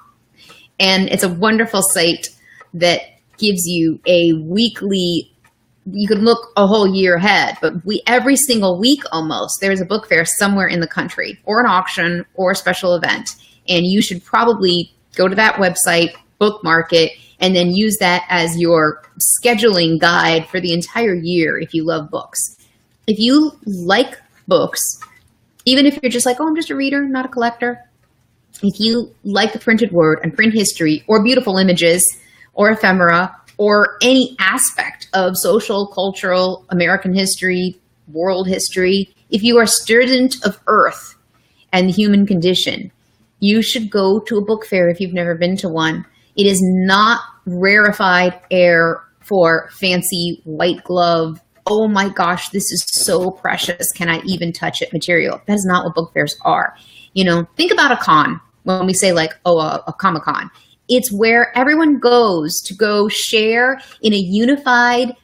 And it's a wonderful site that gives you a weekly, you could look a whole year ahead, but every single week almost, there's a book fair somewhere in the country, or an auction, or a special event. And you should probably go to that website, bookmark it, and then use that as your scheduling guide for the entire year if you love books. If you like books, even if you're just like, oh, I'm just a reader, not a collector. If you like the printed word and print history, or beautiful images, or ephemera, or any aspect of social, cultural, American history, world history, if you are a student of Earth and the human condition, you should go to a book fair if you've never been to one. It is not rarefied air for fancy white glove, oh my gosh, this is so precious, can I even touch it material. That is not what book fairs are. You know, think about a con when we say like, oh, a Comic-Con. It's where everyone goes to go share in a unified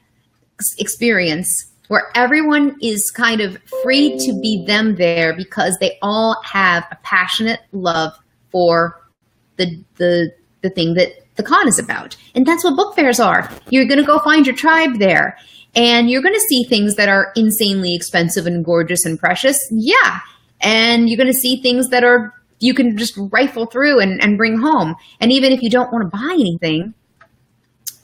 experience where everyone is kind of free to be them there because they all have a passionate love for the thing that the con is about. And that's what book fairs are. You're going to go find your tribe there, and you're going to see things that are insanely expensive and gorgeous and precious. Yeah. And you're going to see things that are, you can just rifle through and bring home. And even if you don't want to buy anything,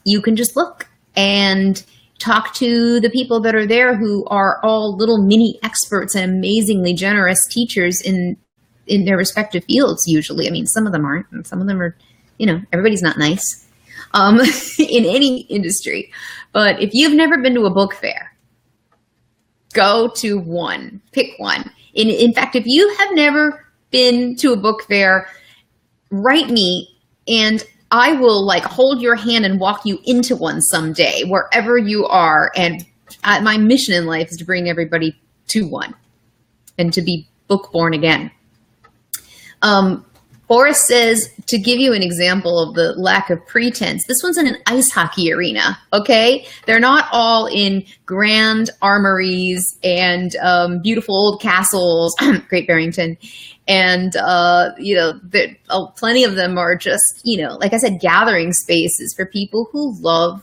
you can just look and talk to the people that are there, who are all little mini experts and amazingly generous teachers in their respective fields. Usually, I mean, some of them aren't, and some of them are, you know, everybody's not nice in any industry. But if you've never been to a book fair, go to one, pick one. In fact, if you have never been to a book fair, write me and I will like hold your hand and walk you into one someday, wherever you are. And my mission in life is to bring everybody to one and to be book born again. Forrest says, to give you an example of the lack of pretense, this one's in an ice hockey arena, okay? They're not all in grand armories and beautiful old castles, Great Barrington. And, you know, plenty of them are just, you know, like I said, gathering spaces for people who love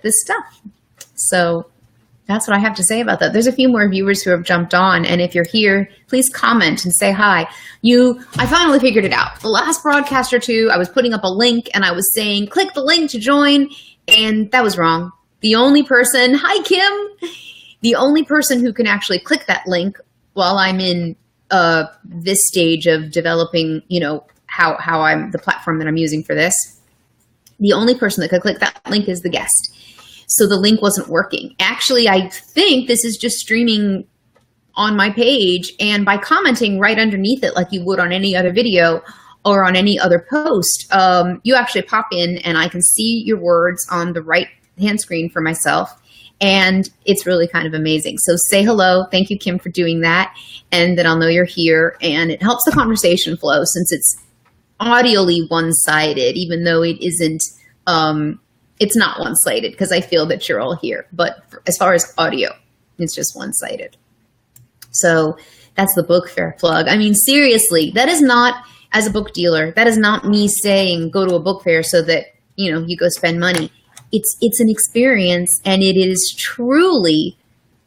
this stuff. So that's what I have to say about that. There's a few more viewers who have jumped on, and if you're here, please comment and say hi. I finally figured it out. The last broadcast or two, I was putting up a link and I was saying, click the link to join, and that was wrong. The only person, hi Kim, the only person who can actually click that link while I'm in this stage of developing, you know, how I'm the platform that I'm using for this, the only person that could click that link is the guest. So the link wasn't working. Actually, I think this is just streaming on my page, and by commenting right underneath it like you would on any other video or on any other post, you actually pop in and I can see your words on the right hand screen for myself, and it's really kind of amazing. So say hello. Thank you, Kim, for doing that, and then I'll know you're here, and it helps the conversation flow since it's audioly one-sided, even though it isn't it's not one-sided because I feel that you're all here. But as far as audio, it's just one-sided. So that's the book fair plug. I mean, seriously, that is not, as a book dealer, that is not me saying go to a book fair so that, you know, you go spend money. It's an experience, and it is truly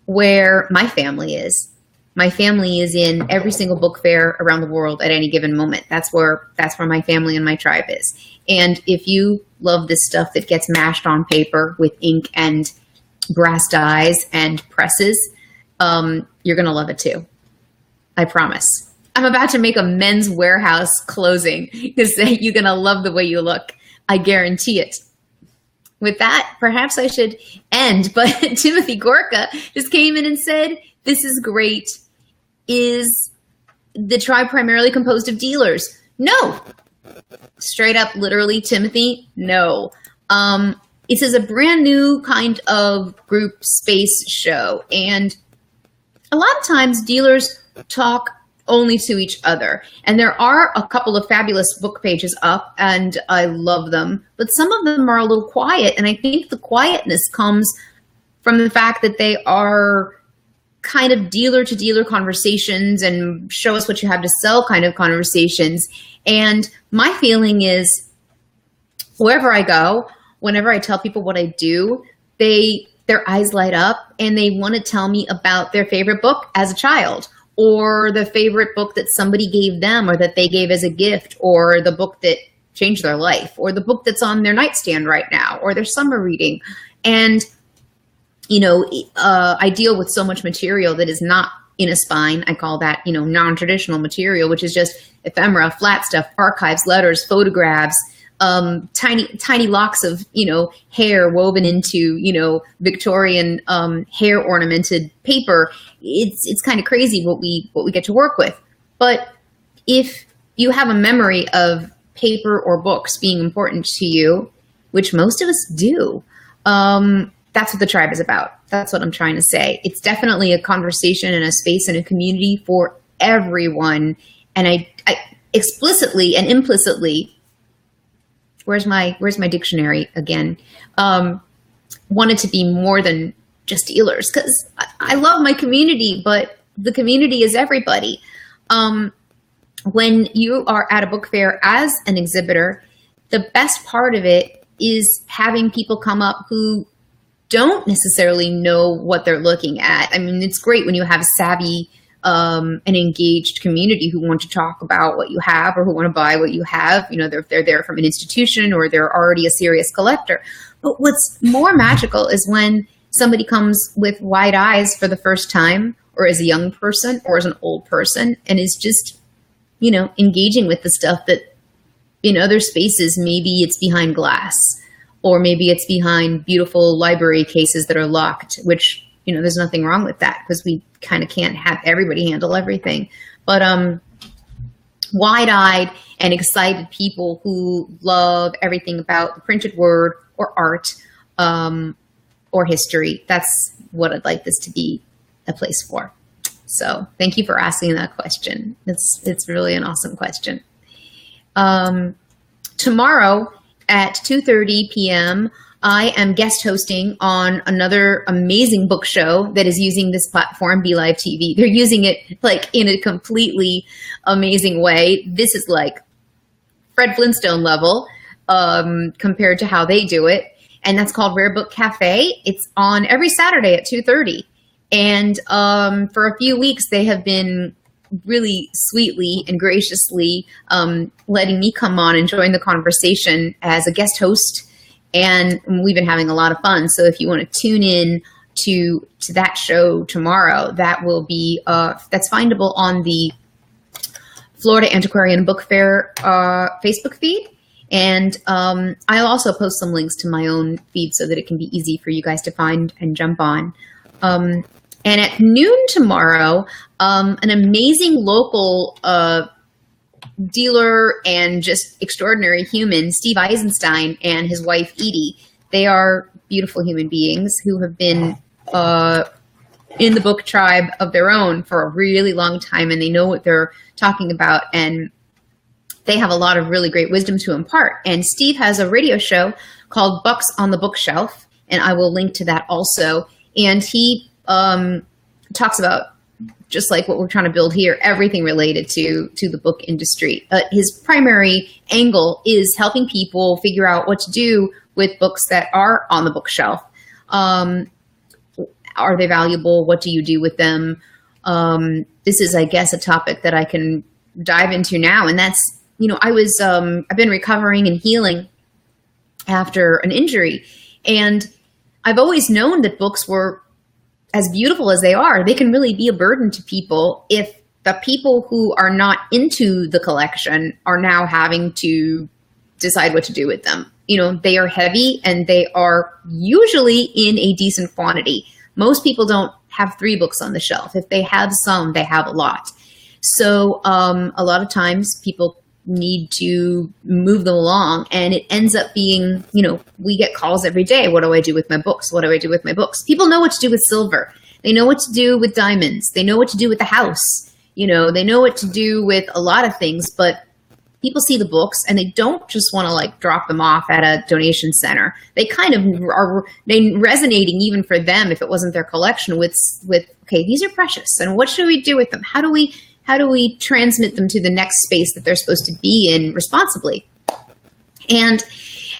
where my family is. My family is in every single book fair around the world at any given moment. That's where my family and my tribe is. And if you love this stuff that gets mashed on paper with ink and brass dies and presses, you're going to love it too. I promise. I'm about to make a Men's Warehouse closing to say you're going to love the way you look. I guarantee it. With that, perhaps I should end, but Timothy Gorka just came in and said, this is great. Is the tribe primarily composed of dealers? No. Straight up, literally, Timothy, no. It says a brand new kind of group space show. And a lot of times dealers talk only to each other. And there are a couple of fabulous book pages up, and I love them. But some of them are a little quiet. And I think the quietness comes from the fact that they are kind of dealer to dealer conversations and show us what you have to sell kind of conversations. And my feeling is wherever I go, whenever I tell people what I do, their eyes light up and they want to tell me about their favorite book as a child, or the favorite book that somebody gave them or that they gave as a gift, or the book that changed their life, or the book that's on their nightstand right now, or their summer reading. And you know, I deal with so much material that is not in a spine. I call that, you know, non-traditional material, which is just ephemera, flat stuff, archives, letters, photographs, tiny locks of, you know, hair woven into, you know, Victorian hair ornamented paper. It's kind of crazy what we get to work with. But if you have a memory of paper or books being important to you, which most of us do, that's what the tribe is about. That's what I'm trying to say. It's definitely a conversation and a space and a community for everyone. And I explicitly and implicitly, where's my dictionary again? Wanted to be more than just dealers, because I love my community, but the community is everybody. When you are at a book fair as an exhibitor, the best part of it is having people come up who don't necessarily know what they're looking at. I mean, it's great when you have savvy and engaged community who want to talk about what you have or who want to buy what you have. You know, they're there from an institution or they're already a serious collector. But what's more magical is when somebody comes with wide eyes for the first time, or as a young person or as an old person, and is just, you know, engaging with the stuff that in other spaces, maybe it's behind glass, or maybe it's behind beautiful library cases that are locked, which, you know, there's nothing wrong with that because we kind of can't have everybody handle everything. But wide-eyed and excited people who love everything about the printed word or art or history, that's what I'd like this to be a place for. So thank you for asking that question. It's really an awesome question. Tomorrow at 2:30 p.m., I am guest hosting on another amazing book show that is using this platform, Be Live TV. They're using it like in a completely amazing way. This is like Fred Flintstone level compared to how they do it. And that's called Rare Book Cafe. It's on every Saturday at 2:30. And for a few weeks, they have been really sweetly and graciously letting me come on and join the conversation as a guest host. And we've been having a lot of fun. So if you want to tune in to that show tomorrow, that will be, that's findable on the Florida Antiquarian Book Fair Facebook feed. And I'll also post some links to my own feed so that it can be easy for you guys to find and jump on. And at noon tomorrow, an amazing local dealer and just extraordinary human, Steve Eisenstein, and his wife, Edie. They are beautiful human beings who have been in the book tribe of their own for a really long time, and they know what they're talking about, and they have a lot of really great wisdom to impart. And Steve has a radio show called Bucks on the Bookshelf, and I will link to that also. And he talks about, just like what we're trying to build here, everything related to the book industry. His primary angle is helping people figure out what to do with books that are on the bookshelf. Are they valuable? What do you do with them? This is, I guess, a topic that I can dive into now. And that's, you know, I've been recovering and healing after an injury. And I've always known that books were, as beautiful as they are, they can really be a burden to people if the people who are not into the collection are now having to decide what to do with them. You know, they are heavy and they are usually in a decent quantity. Most people don't have 3 books on the shelf. If they have some, they have a lot. So a lot of times people need to move them along, and it ends up being, you know, we get calls every day. What do I do with my books? What do I do with my books? People know what to do with silver. They know what to do with diamonds. They know what to do with the house. You know, they know what to do with a lot of things, but people see the books and they don't just want to like drop them off at a donation center. They kind of are resonating even for them, if it wasn't their collection, with, okay, these are precious and what should we do with them? How do we transmit them to the next space that they're supposed to be in responsibly? And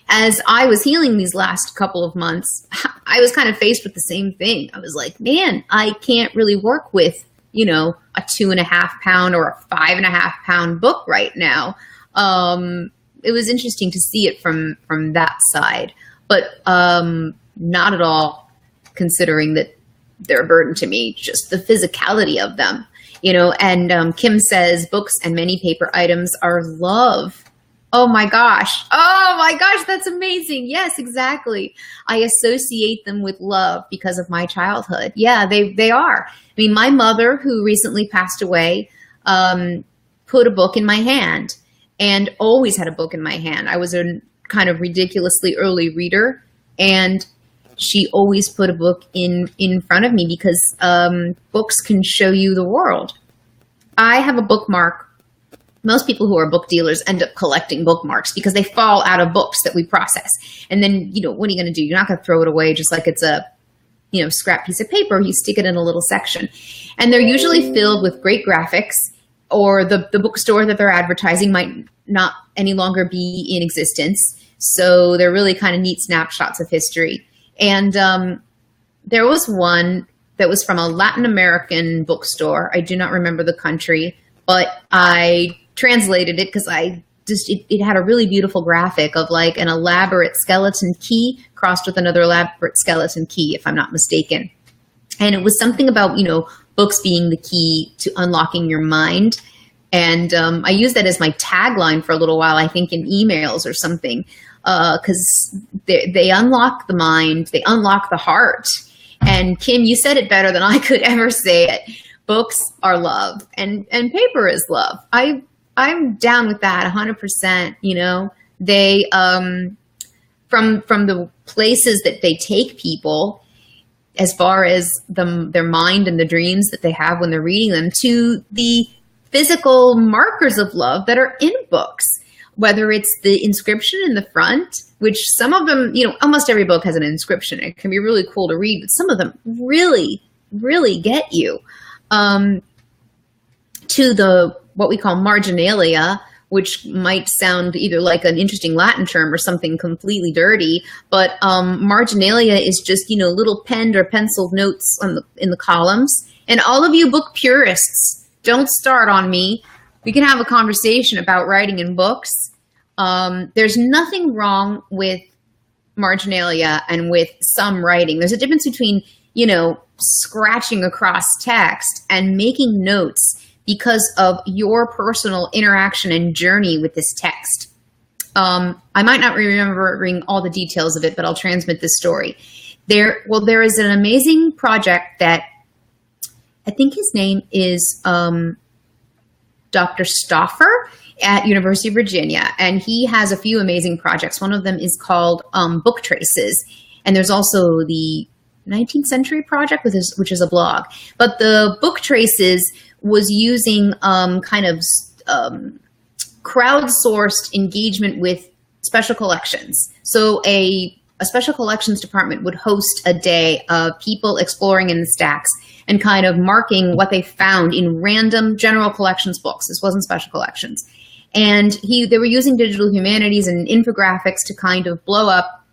as I was healing these last couple of months, I was kind of faced with the same thing. I was like, man, I can't really work with, you know, a 2.5 pound or a 5.5 pound book right now. It was interesting to see it from that side, but not at all considering that they're a burden to me, just the physicality of them. You know, and Kim says books and many paper items are love. Oh my gosh. Oh my gosh, that's amazing. Yes, exactly. I associate them with love because of my childhood. Yeah, they are. I mean, my mother, who recently passed away, put a book in my hand and always had a book in my hand. I was a kind of ridiculously early reader, and she always put a book in front of me because books can show you the world. I have a bookmark. Most people who are book dealers end up collecting bookmarks because they fall out of books that we process. And then, you know, what are you going to do? You're not going to throw it away just like it's a, you know, scrap piece of paper. You stick it in a little section. And they're usually filled with great graphics or the bookstore that they're advertising might not any longer be in existence. So they're really kind of neat snapshots of history. And there was one that was from a Latin American bookstore. I do not remember the country, but I translated it because it had a really beautiful graphic of like an elaborate skeleton key crossed with another elaborate skeleton key, if I'm not mistaken. And it was something about, books being the key to unlocking your mind. And I used that as my tagline for a little while, I think in emails or something, because they unlock the mind, they unlock the heart. And Kim, you said it better than I could ever say it. Books are love, and paper is love. I'm down with that 100%. They from the places that they take people, as far as their mind and the dreams that they have when they're reading them, to the physical markers of love that are in books, whether it's the inscription in the front, which some of them, almost every book has an inscription. It can be really cool to read, but some of them really, really get you. To the what we call marginalia, which might sound either like an interesting Latin term or something completely dirty, but marginalia is just little penned or penciled notes in the columns. And all of you book purists, don't start on me. We can have a conversation about writing in books. There's nothing wrong with marginalia and with some writing. There's a difference between scratching across text and making notes because of your personal interaction and journey with this text. I might not remembering all the details of it, but I'll transmit this story. There is an amazing project that I think his name is Dr. Stauffer at University of Virginia, and he has a few amazing projects. One of them is called Book Traces, and there's also the 19th Century Project, which is a blog. But the Book Traces was using crowdsourced engagement with special collections. So a special collections department would host a day of people exploring in the stacks and kind of marking what they found in random general collections books. This wasn't special collections. And they were using digital humanities and infographics to kind of blow up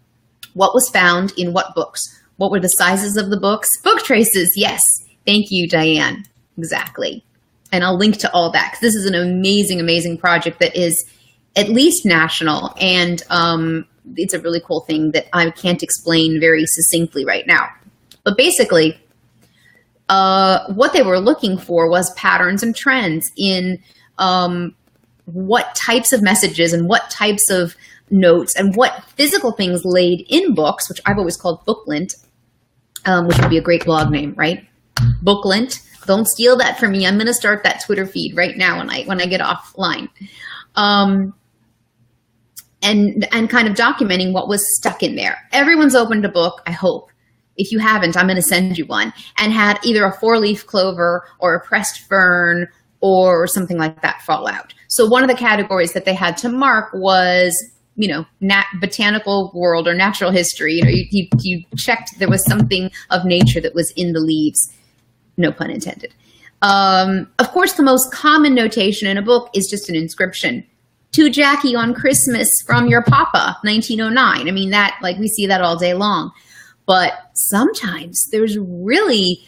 what was found in what books. What were the sizes of the books? Book traces, yes. Thank you, Diane. Exactly. And I'll link to all that because this is an amazing, amazing project that is at least national. And it's a really cool thing that I can't explain very succinctly right now. But basically, what they were looking for was patterns and trends in what types of messages and what types of notes and what physical things laid in books, which I've always called booklint, which would be a great blog name, right? Booklint. Don't steal that from me. I'm going to start that Twitter feed right now when I get offline. And kind of documenting what was stuck in there. Everyone's opened a book, I hope. If you haven't, I'm going to send you one. And had either a 4-leaf clover or a pressed fern or something like that fall out. So one of the categories that they had to mark was, botanical world or natural history. You checked there was something of nature that was in the leaves. No pun intended. Of course, the most common notation in a book is just an inscription. To Jackie on Christmas from your papa, 1909. I mean, that, like, we see that all day long. But sometimes there's really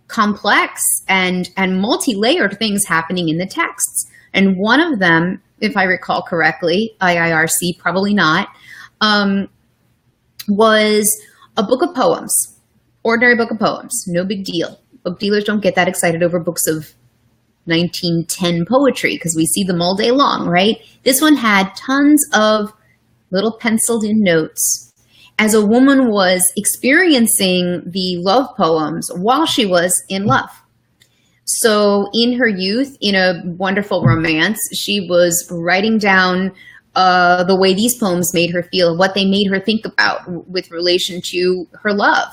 complex and multi-layered things happening in the texts. And one of them, if I recall correctly, IIRC, probably not, was a book of poems. Ordinary book of poems. No big deal. Book dealers don't get that excited over books of 1910 poetry because we see them all day long, right? This one had tons of little penciled in notes as a woman was experiencing the love poems while she was in love. So in her youth, in a wonderful romance, she was writing down the way these poems made her feel, what they made her think about with relation to her love.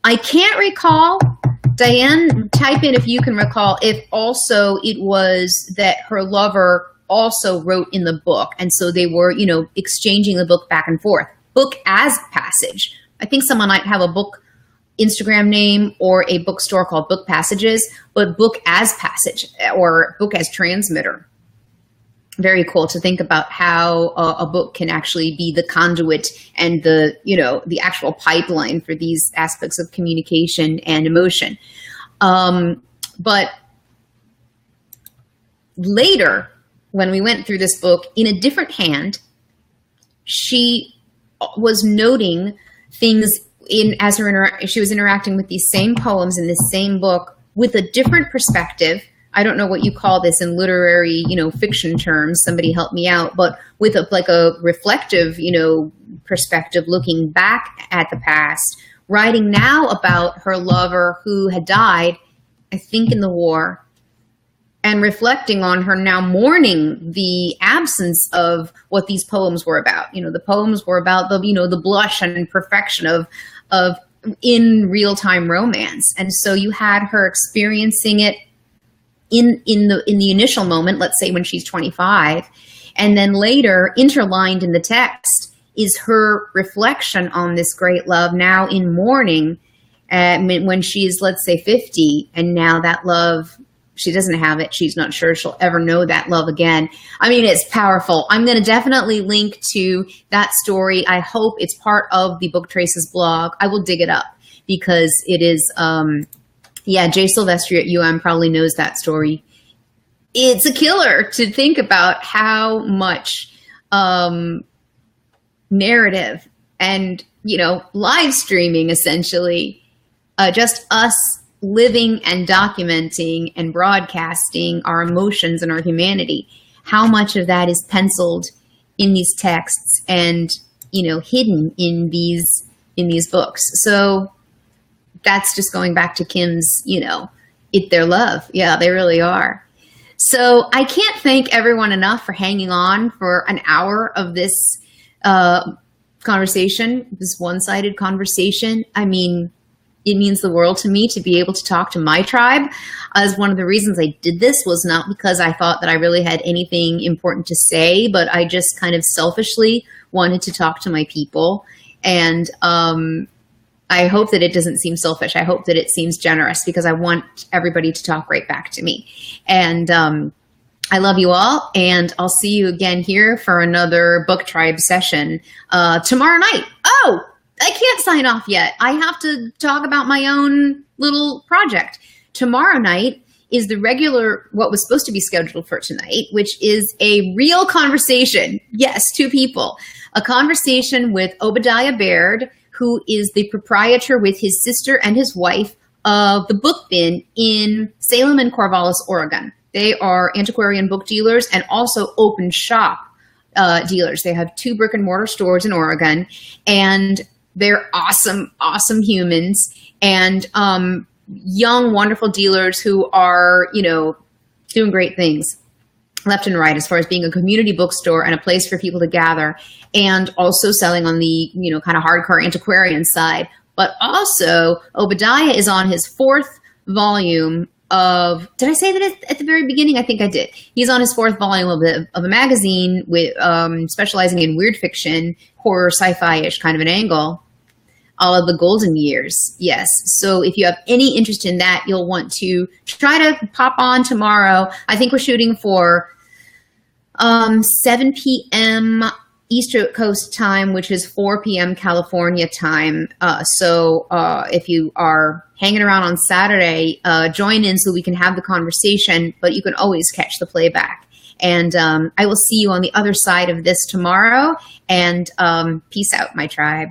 I can't recall. Diane, type in if you can recall if also it was that her lover also wrote in the book. And so they were, exchanging the book back and forth. Book as passage. I think someone might have a book Instagram name or a bookstore called Book Passages, but Book as Passage or Book as Transmitter. Very cool to think about how a book can actually be the conduit and the actual pipeline for these aspects of communication and emotion. But later, when we went through this book, in a different hand, she was noting things as she was interacting with these same poems in this same book with a different perspective. I don't know what you call this in literary, fiction terms. Somebody help me out. But with a reflective, perspective, looking back at the past, writing now about her lover who had died, I think, in the war, and reflecting on her now mourning the absence of what these poems were about. The poems were about the blush and perfection of in real-time romance. And so you had her experiencing it in the initial moment, let's say when she's 25, and then later interlined in the text is her reflection on this great love now in mourning, when she's, let's say, 50, and now that love, she doesn't have it. She's not sure she'll ever know that love again. I mean, it's powerful. I'm going to definitely link to that story. I hope it's part of the Book Traces blog. I will dig it up because it is, Jay Silvestri at UM probably knows that story. It's a killer to think about how much narrative and, live streaming, essentially, just us living and documenting and broadcasting our emotions and our humanity, how much of that is penciled in these texts and, hidden in these books. So that's just going back to Kim's, their love. Yeah, they really are. So I can't thank everyone enough for hanging on for an hour of this conversation, this one-sided conversation. I mean, it means the world to me to be able to talk to my tribe. As one of the reasons I did this was not because I thought that I really had anything important to say, but I just kind of selfishly wanted to talk to my people. And I hope that it doesn't seem selfish. I hope that it seems generous because I want everybody to talk right back to me. And I love you all, and I'll see you again here for another Book Tribe session tomorrow night. Oh, I can't sign off yet. I have to talk about my own little project. Tomorrow night is the regular, what was supposed to be scheduled for tonight, which is a real conversation. Yes, two people. A conversation with Obadiah Baird, who is the proprietor with his sister and his wife of the Book Bin in Salem and Corvallis, Oregon. They are antiquarian book dealers and also open shop dealers. They have 2 brick and mortar stores in Oregon, and they're awesome, awesome humans and young, wonderful dealers who are, doing great things left and right as far as being a community bookstore and a place for people to gather, and also selling on the, kind of hardcore antiquarian side. But also Obadiah is on his 4th volume of, did I say that at the very beginning? I think I did. He's on his 4th volume of a magazine with specializing in weird fiction, horror, sci-fi-ish kind of an angle, all of the golden years. Yes. So if you have any interest in that, you'll want to try to pop on tomorrow. I think we're shooting for 7 p.m. East Coast time, which is 4 p.m. California time. So if you are hanging around on Saturday, join in so we can have the conversation, but you can always catch the playback. And I will see you on the other side of this tomorrow. And peace out, my tribe.